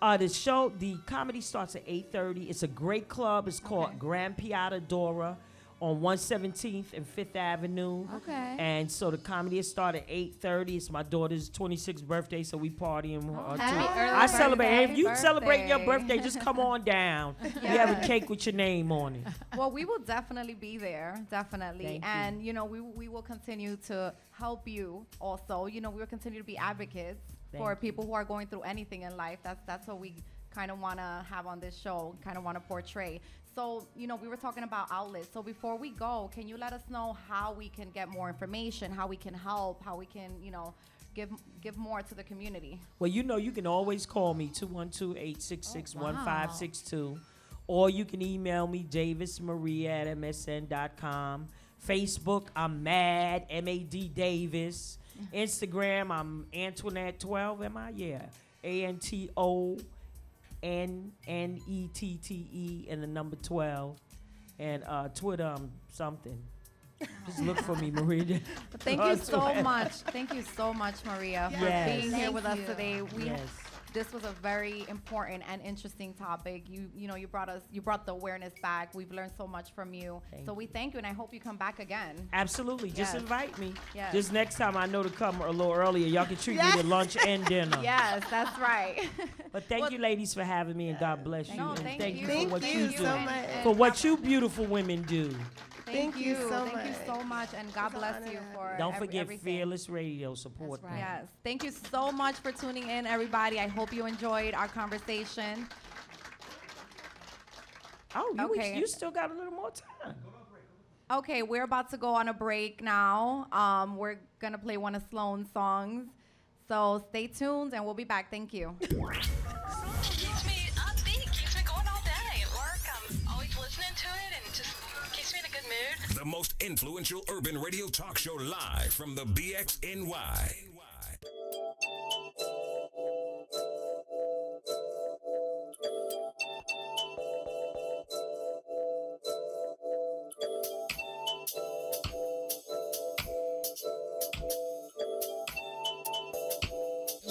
S9: The comedy starts at 8:30. It's a great club. It's called Grand Piata Dora on 117th and 5th Avenue.
S5: Okay.
S9: And so the comedy is start at 8:30. It's my daughter's 26th birthday, so we partying.
S6: Happy
S9: too.
S6: early
S9: I celebrate.
S6: birthday.
S9: If you celebrate your
S5: Birthday.
S9: birthday, just come on down. We have a cake with your name on it.
S5: Well, we will definitely be there, definitely.
S9: Thank you.
S5: And, we will continue to help you also. We will continue to be advocates for
S9: Thank
S5: people who are going through anything in life. That's what we kind of want to have on this show, kind of want to portray. So, we were talking about outlets. So before we go, can you let us know how we can get more information, how we can help, how we can, give more to the community?
S9: Well, you can always call me, 212-866-1562. Or you can email me, davismaria@msn.com. Facebook, I'm Mad, M-A-D Davis. Instagram, I'm Antoinette12, am I? Yeah. ANTONNETTE and the number 12. And Twitter, I'm something. Just look for me, Maria.
S5: Thank you so much. Thank you so much, Maria, for
S9: Yes.
S5: being here
S6: Thank
S5: with us
S6: you.
S5: today.
S9: Yes.
S5: This was a very important and interesting topic. You brought the awareness back. We've learned so much from you. So we thank you, and I hope you come back again.
S9: Absolutely. Just
S5: Yes.
S9: invite me.
S5: Yes.
S9: Just next time I know to come a little earlier. Y'all can treat me to lunch and dinner.
S5: Yes, that's right.
S9: But thank you, ladies, for having me, and God bless you.
S5: No,
S9: and
S5: thank you.
S9: for
S7: Thank
S9: what
S7: you
S9: you do.
S7: so much.
S9: For what you beautiful women do.
S5: Thank
S7: you so
S5: Thank you
S7: much.
S5: so much, and God bless you for
S9: Don't forget
S5: everything.
S9: Fearless Radio. Support
S6: That's
S9: them.
S6: right.
S5: Yes. Thank you so much for tuning in, everybody. I hope you enjoyed our conversation.
S9: Oh,
S5: Okay.
S9: you still got a little more time.
S5: Okay, we're about to go on a break now. We're going to play one of Sloane's songs. So stay tuned, and we'll be back. Thank you.
S3: Keeps me upbeat, keeps me going all day at work. I'm always listening to it and just keeps me in a good mood.
S4: The most influential urban radio talk show live from the BXNY.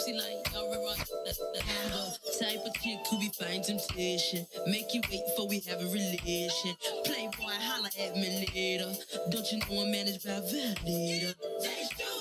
S10: See, like, I remember that type of chick who be fighting temptation. Make you wait before we have a relation. Playboy, holla at me later. Don't you know I'm managed by a validator?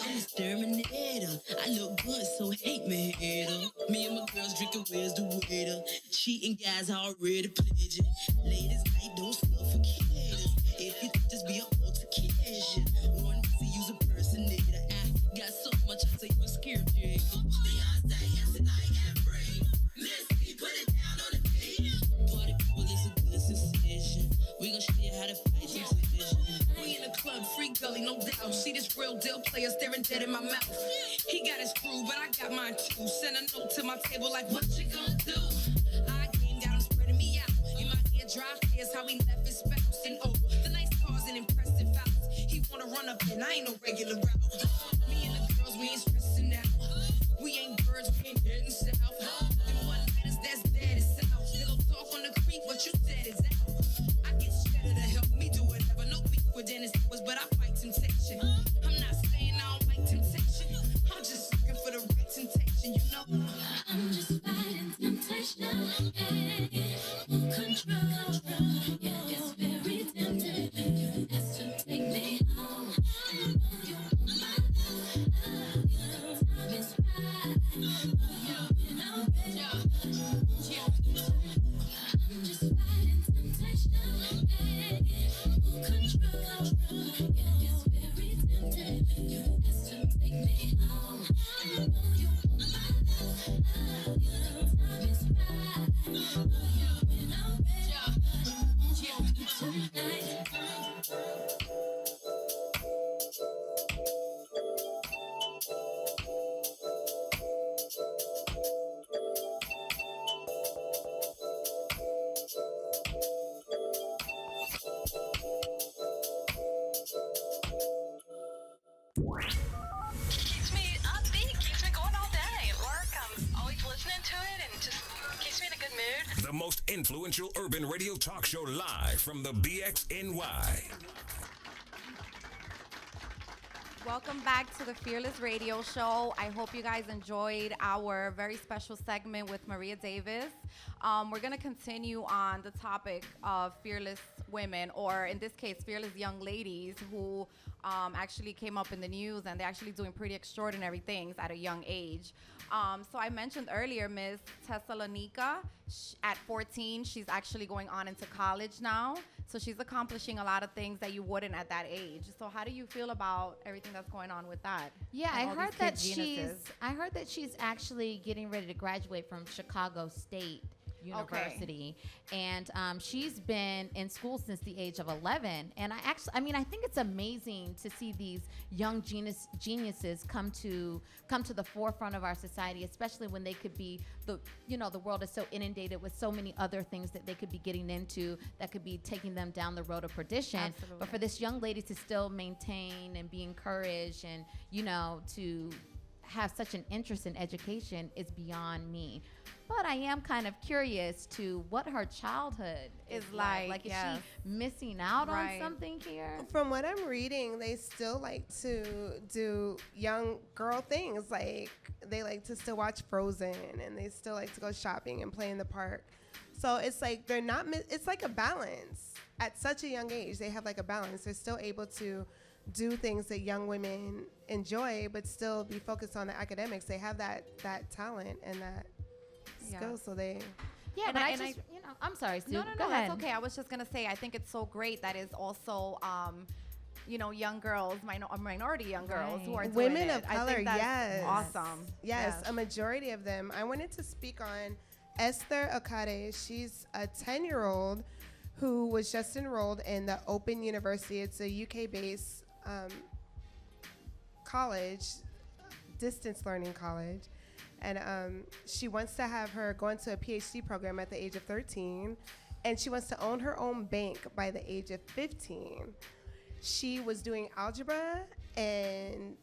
S10: I'm a exterminator. I look good, so hate me, hater. Me and my girls drinking, where's the waiter? Cheating guys already pledging. Ladies, night don't suffocate us. If you think just be an altercation, one to use a personator. I got so much I say you're scared, Diego. Beyonce, yes, tonight and free. Missy, put it down on the beat. Party people is a good sensation. We gon' show you how to fight this division. We in the club, free gully, no doubt. See this real deal player staring dead in my mouth. He got his crew, but I got mine too. Send a note to my table like, what you gon' do? I came down, spreading me out. In my ear, dry here's how he left his spouse. And oh, the nice cars and impressive house. He wanna run up and I ain't no regular route. Me and the girls, we ain't stressing out. We ain't birds, we ain't heading south. Them one-lighters, that's dead as south. Pillow talk on the creek, what you said is out. I get shredder to help me do whatever. No beef with Dennis was, but I fight temptation. I'm not saying I don't like temptation. I'm just looking for the right temptation, you know.
S2: I'm just fighting temptation. Control. Yeah, it's very tempting. That's to take me home. Time is right. I'm just fighting temptation. Control. Yeah, it's very tempting. That's to take me home.
S3: Keeps me upbeat, keeps me going all day at work. I'm always listening to it and just keeps me in a good mood.
S4: The most influential urban radio talk show live from the BXNY.
S5: Welcome back to the Fearless Radio Show. I hope you guys enjoyed our very special segment with Maria Davis. We're going to continue on the topic of fearless women, or in this case, fearless young ladies who actually came up in the news, and they're actually doing pretty extraordinary things at a young age. So I mentioned earlier Miss Thessalonica. At 14, she's actually going on into college now. So she's accomplishing a lot of things that you wouldn't at that age. So how do you feel about everything that's going on with that?
S6: Yeah,
S5: And
S6: I
S5: all
S6: heard
S5: these
S6: that
S5: kid geniuses?
S6: I heard that she's actually getting ready to graduate from Chicago State University, and she's been in school since the age of 11. And I think it's amazing to see these young geniuses come to the forefront of our society, especially when they could be the world is so inundated with so many other things that they could be getting into that could be taking them down the road of perdition.
S5: Absolutely.
S6: But for this young lady to still maintain and be encouraged and to have such an interest in education is beyond me. But I am kind of curious to what her childhood is like. Like,
S5: yes.
S6: is she missing out
S5: Right.
S6: on something here?
S7: From what I'm reading, they still like to do young girl things. Like, they like to still watch Frozen, and they still like to go shopping and play in the park. So it's like they're not, it's like a balance. At such a young age, they have like a balance. They're still able to do things that young women enjoy, but still be focused on the academics. They have that talent and that skill, so they...
S6: Yeah,
S5: And
S6: but
S5: I-
S6: I'm sorry, Sue.
S5: No,
S6: Go ahead.
S5: that's okay. I was just gonna say, I think it's so great that is also, young girls, minority young girls who are doing
S7: Women
S5: it.
S7: of
S5: I
S7: color,
S5: think that's
S7: yes.
S5: awesome.
S7: Yes, a majority of them. I wanted to speak on Esther Okade. She's a 10-year-old who was just enrolled in the Open University. It's a UK-based college, distance learning college. And she wants to have her go into a PhD program at the age of 13. And she wants to own her own bank by the age of 15. She was doing algebra and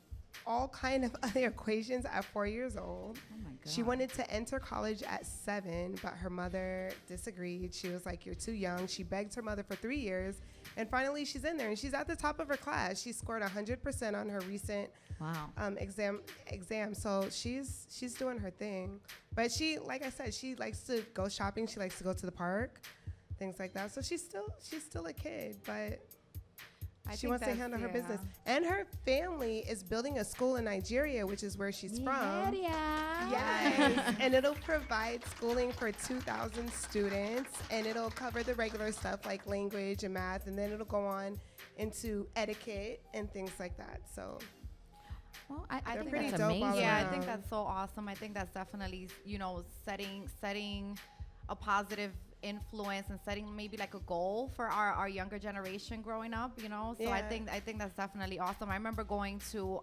S7: all kind of other equations at 4 years old.
S6: Oh my God.
S7: She wanted to enter college at 7, but her mother disagreed. She was like, "You're too young." She begged her mother for 3 years, and finally she's in there, and she's at the top of her class. She scored 100% on her recent exam. So she's doing her thing. But she, like I said, she likes to go shopping. She likes to go to the park, things like that. So she's still a kid, but she wants to handle her business. And her family is building a school in Nigeria, which is where she's from. Yes. And it'll provide schooling for 2,000 students, and it'll cover the regular stuff like language and math, and then it'll go on into etiquette and things like that. So
S5: I think
S7: pretty
S5: that's
S7: dope all
S5: amazing. Yeah, I
S7: around.
S5: think that's so awesome. I think that's definitely, setting a positive influence and setting maybe like a goal for our younger generation growing up, So I
S7: Yeah.
S5: think that's definitely awesome. I remember going to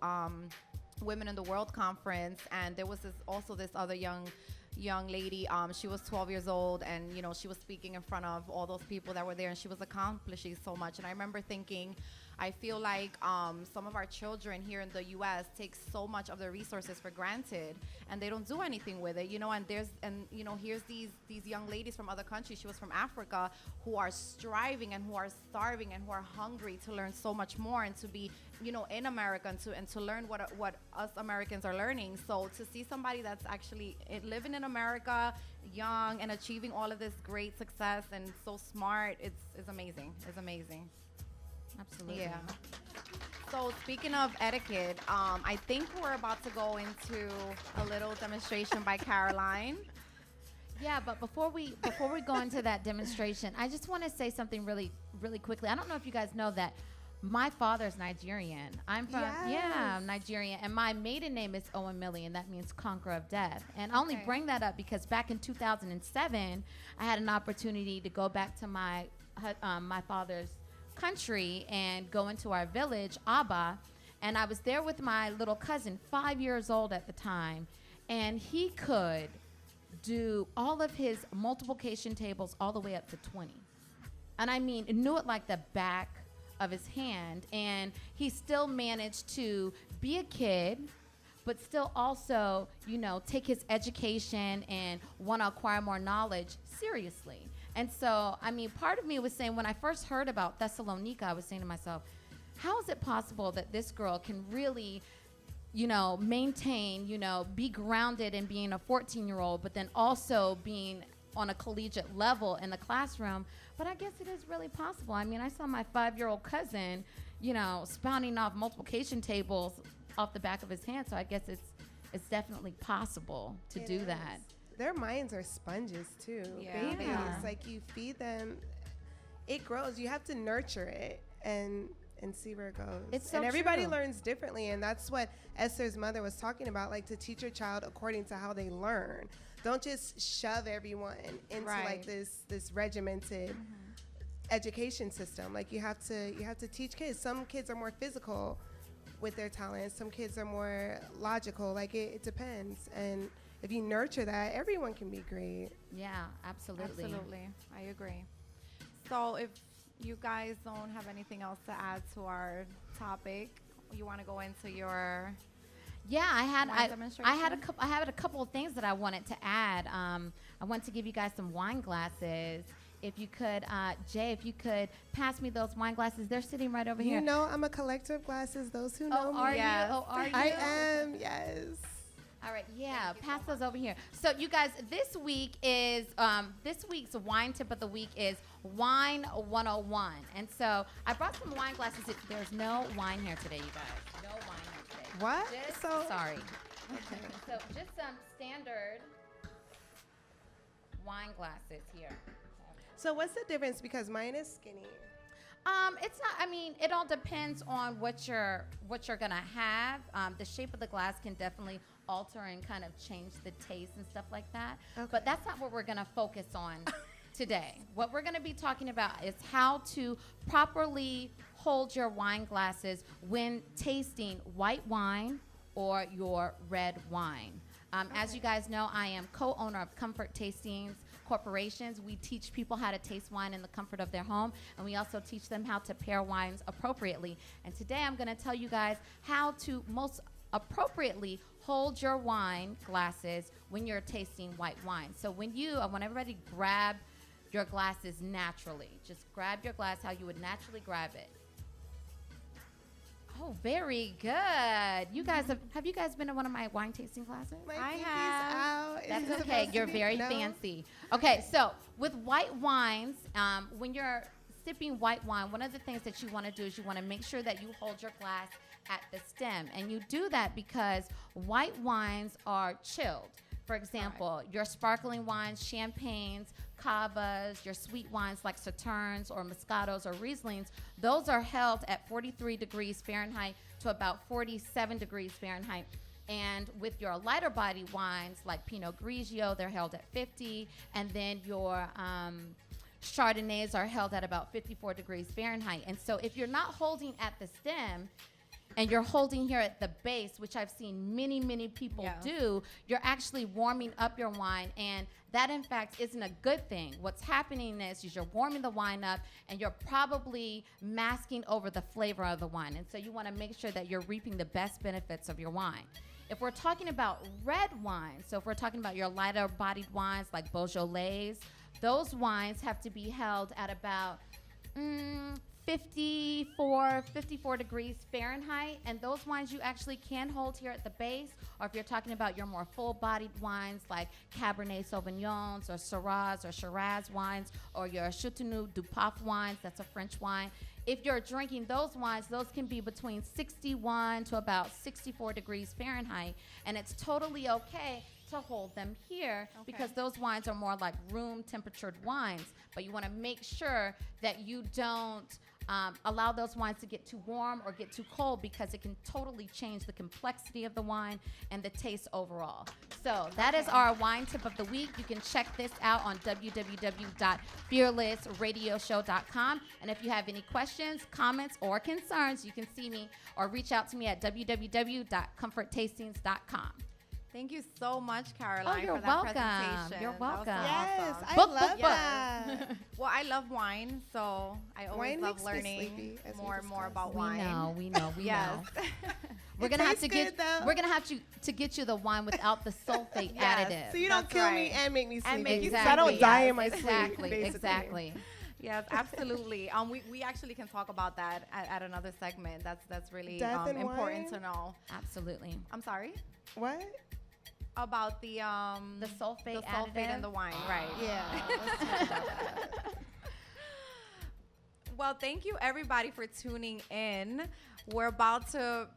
S5: Women in the World conference, and there was this other young lady. She was 12 years old, and she was speaking in front of all those people that were there, and she was accomplishing so much. And I remember thinking, I feel like some of our children here in the U.S. take so much of their resources for granted, and they don't do anything with it, And here's these young ladies from other countries. She was from Africa, who are striving and who are starving and who are hungry to learn so much more and to be, in America and to learn what us Americans are learning. So to see somebody that's actually living in America, young and achieving all of this great success and so smart, it's amazing. It's amazing.
S6: Absolutely.
S5: Yeah. So speaking of etiquette, I think we're about to go into a little demonstration by Caroline.
S6: Yeah, but before we go into that demonstration, I just want to say something really, really quickly. I don't know if you guys know that my father's Nigerian. I'm from I'm Nigerian, and my maiden name is Owen Millie, and that means conqueror of death. And I only bring that up because back in 2007, I had an opportunity to go back to my father's country and go into our village, Aba, and I was there with my little cousin, 5 years old at the time, and he could do all of his multiplication tables all the way up to 20. And I mean, knew it like the back of his hand, and he still managed to be a kid, but still also, you know, take his education and want to acquire more knowledge seriously. And so, I mean, part of me was saying, when I first heard about Thessalonica, I was saying to myself, how is it possible that this girl can really, you know, maintain, you know, be grounded in being a 14-year-old, but then also being on a collegiate level in the classroom? But I guess it is really possible. I mean, I saw my 5-year-old cousin, you know, spouting off multiplication tables off the back of his hand. So I guess it's definitely possible to do that.
S7: Their minds are sponges too.
S5: Yeah.
S7: Babies,
S6: Yeah.
S7: like you feed them, it grows. You have to nurture it and see where it goes.
S6: It's so
S7: and everybody
S6: true.
S7: learns differently, and that's what Esther's mother was talking about, like to teach your child according to how they learn. Don't just shove everyone into like this regimented education system. Like you have to teach kids. Some kids are more physical with their talents. Some kids are more logical. Like it depends. And if you nurture that, everyone can be great.
S6: Yeah, absolutely.
S5: Absolutely. I agree. So if you guys don't have anything else to add to our topic, you want to go into your
S6: Yeah, I had
S5: wine
S6: I had
S5: demonstration?
S6: a couple of things that I wanted to add. I want to give you guys some wine glasses. If you could, Jay, if you could pass me those wine glasses. They're sitting right over here.
S7: You know, I'm a collector of glasses. Those who know me.
S6: Are you? Oh, are you?
S7: I am, yes.
S6: All right, yeah, pass those over here. So you guys, this week is, this week's wine tip of the week is Wine 101. And so I brought some wine glasses. There's no wine here today, you guys. No wine here today.
S7: What?
S6: Sorry. Okay. So just some standard wine glasses here.
S7: So what's the difference? Because mine is skinny.
S6: It's not. I mean, it all depends on what you're gonna have. The shape of the glass can definitely alter and kind of change the taste and stuff like that.
S7: Okay.
S6: But that's not what we're gonna focus on today. What we're gonna be talking about is how to properly hold your wine glasses when tasting white wine or your red wine. As you guys know, I am co-owner of Comfort Tastings Corporations. We teach people how to taste wine in the comfort of their home, and we also teach them how to pair wines appropriately. And today I'm going to tell you guys how to most appropriately hold your wine glasses when you're tasting white wine. So I want everybody to grab your glasses naturally. Just grab your glass how you would naturally grab it. Oh, very good. You guys have you guys been to one of my wine tasting classes?
S7: My
S5: I
S7: pinky's
S5: have.
S7: out. Is
S6: That's
S7: it
S6: okay.
S7: supposed to
S6: You're
S7: be-
S6: very
S7: no?
S6: fancy. Okay, so with white wines, when you're sipping white wine, one of the things that you want to do is you want to make sure that you hold your glass at the stem. And you do that because white wines are chilled. For example, your sparkling wines, champagnes, cavas, your sweet wines like Sauternes or Moscatos or Rieslings, those are held at 43 degrees Fahrenheit to about 47 degrees Fahrenheit. And with your lighter body wines like Pinot Grigio, they're held at 50. And then your Chardonnays are held at about 54 degrees Fahrenheit. And so if you're not holding at the stem, and you're holding here at the base, which I've seen many, many people do, you're actually warming up your wine, and that, in fact, isn't a good thing. What's happening is you're warming the wine up, and you're probably masking over the flavor of the wine, and so you want to make sure that you're reaping the best benefits of your wine. If we're talking about red wine, so if we're talking about your lighter-bodied wines like Beaujolais, those wines have to be held at about 54 degrees Fahrenheit, and those wines you actually can hold here at the base. Or if you're talking about your more full-bodied wines like Cabernet Sauvignons or Syrahs or Shiraz wines, or your Chateauneuf du Pape wines, that's a French wine. If you're drinking those wines, those can be between 61 to about 64 degrees Fahrenheit, and it's totally okay to hold them here because those wines are more like room temperatured wines. But you want to make sure that you don't allow those wines to get too warm or get too cold, because it can totally change the complexity of the wine and the taste overall. So that is our wine tip of the week. You can check this out on www.fearlessradioshow.com. And if you have any questions, comments, or concerns, you can see me or reach out to me at www.comforttastings.com.
S5: Thank you so much, Caroline,
S6: you're
S5: for that
S6: welcome.
S5: presentation.
S6: You're
S5: That was so
S6: welcome.
S7: Yes,
S5: awesome.
S7: I
S6: Book,
S7: love
S6: book, book.
S7: that.
S5: Well, I love wine, so I always
S7: Wine
S5: love
S7: makes me
S5: learning
S7: sleepy, as we
S5: more and more
S7: discussed.
S5: about
S6: We
S5: wine.
S6: know. We
S5: Yes.
S6: know. We're
S7: It
S6: gonna have
S7: tastes
S6: to get.
S7: good, though.
S6: We're gonna have to get you the wine without the sulfate
S5: Yes.
S6: additive.
S7: So you don't
S5: That's
S7: kill me
S5: right.
S7: and make me sleepy.
S5: And make you
S7: So I don't
S5: sleepy,
S7: die
S5: yes.
S7: in my sleep.
S6: Exactly.
S7: basically.
S6: Exactly.
S5: Yes, absolutely. We actually can talk about that at another segment. That's really
S7: Death and
S5: important
S7: wine?
S5: to know.
S6: Absolutely.
S5: I'm sorry
S7: What?
S5: about the
S6: sulfate
S5: the sulfate in the wine, right?
S7: Yeah. Let's talk about that.
S5: Well, thank you everybody for tuning in. We're about to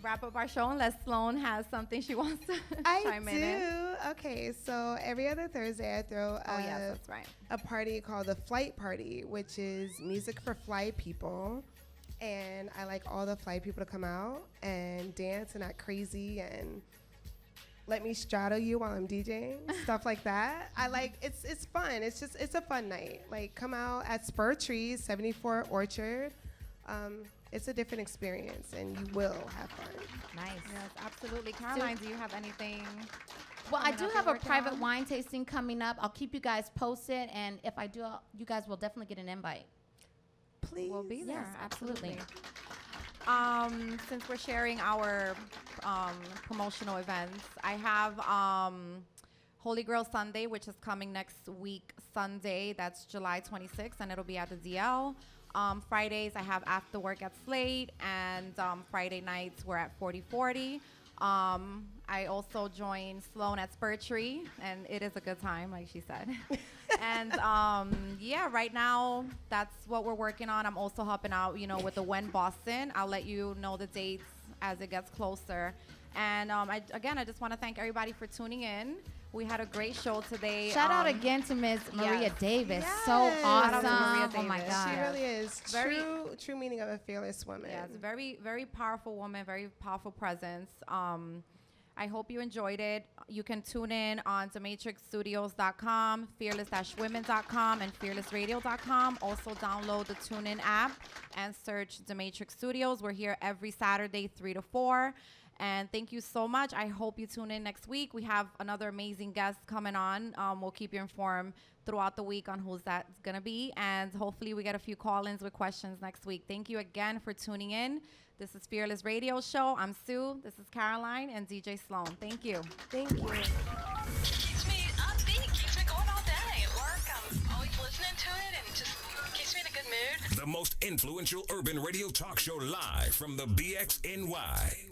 S5: wrap up our show unless Sloane has something she wants to
S7: I
S5: chime in.
S7: do. Okay, so every other Thursday I throw
S5: Oh yes, that's right.
S7: a party called the Flight Party, which is music for fly people. And I like all the fly people to come out and dance and act crazy and let me straddle you while I'm DJing, stuff like that. I like it's fun. It's a fun night. Like come out at Spur Trees, 74 Orchard. It's a different experience and you will have fun.
S6: Nice.
S5: Yes, absolutely. Caroline, do you have anything?
S6: Well, I
S5: coming
S6: do
S5: up
S6: have
S5: you're
S6: a
S5: working
S6: private
S5: on?
S6: wine tasting coming up. I'll keep you guys posted, and if I do, you guys will definitely get an invite.
S7: Please.
S5: We'll be there.
S6: Yes, absolutely.
S5: Since we're sharing our promotional events, I have Holy Grail Sunday, which is coming next week, Sunday. That's July 26th, and it'll be at the DL. Fridays, I have After Work at Slate, and Friday nights, we're at 4040. I also joined Sloane at Spur Tree, and it is a good time, like she said. And yeah, right now, that's what we're working on. I'm also helping out, with the When Boston. I'll let you know the dates as it gets closer. And I just want to thank everybody for tuning in. We had a great show today.
S6: Shout out again to Miss Maria
S5: yes.
S6: Davis.
S7: Yes.
S6: So
S7: Shout
S6: awesome.
S5: out to Maria
S6: Oh my
S5: Davis.
S6: God.
S7: She really is
S5: Very-
S7: true meaning of a fearless woman.
S5: Yes, very, very powerful woman, very powerful presence. I hope you enjoyed it. You can tune in on thematrixstudios.com, fearless-women.com, and fearlessradio.com. Also download the TuneIn app and search The Matrix Studios. We're here every Saturday, 3 to 4. And thank you so much. I hope you tune in next week. We have another amazing guest coming on. We'll keep you informed throughout the week on who's that's going to be. And hopefully we get a few call-ins with questions next week. Thank you again for tuning in. This is Fearless Radio Show. I'm Sue. This is Caroline and DJ Sloane. Thank you.
S7: Thank you.
S3: Keeps me upbeat, keeps me going all day at work. I'm always listening to it and just keeps me in a good mood.
S4: The most influential urban radio talk show live from the BXNY.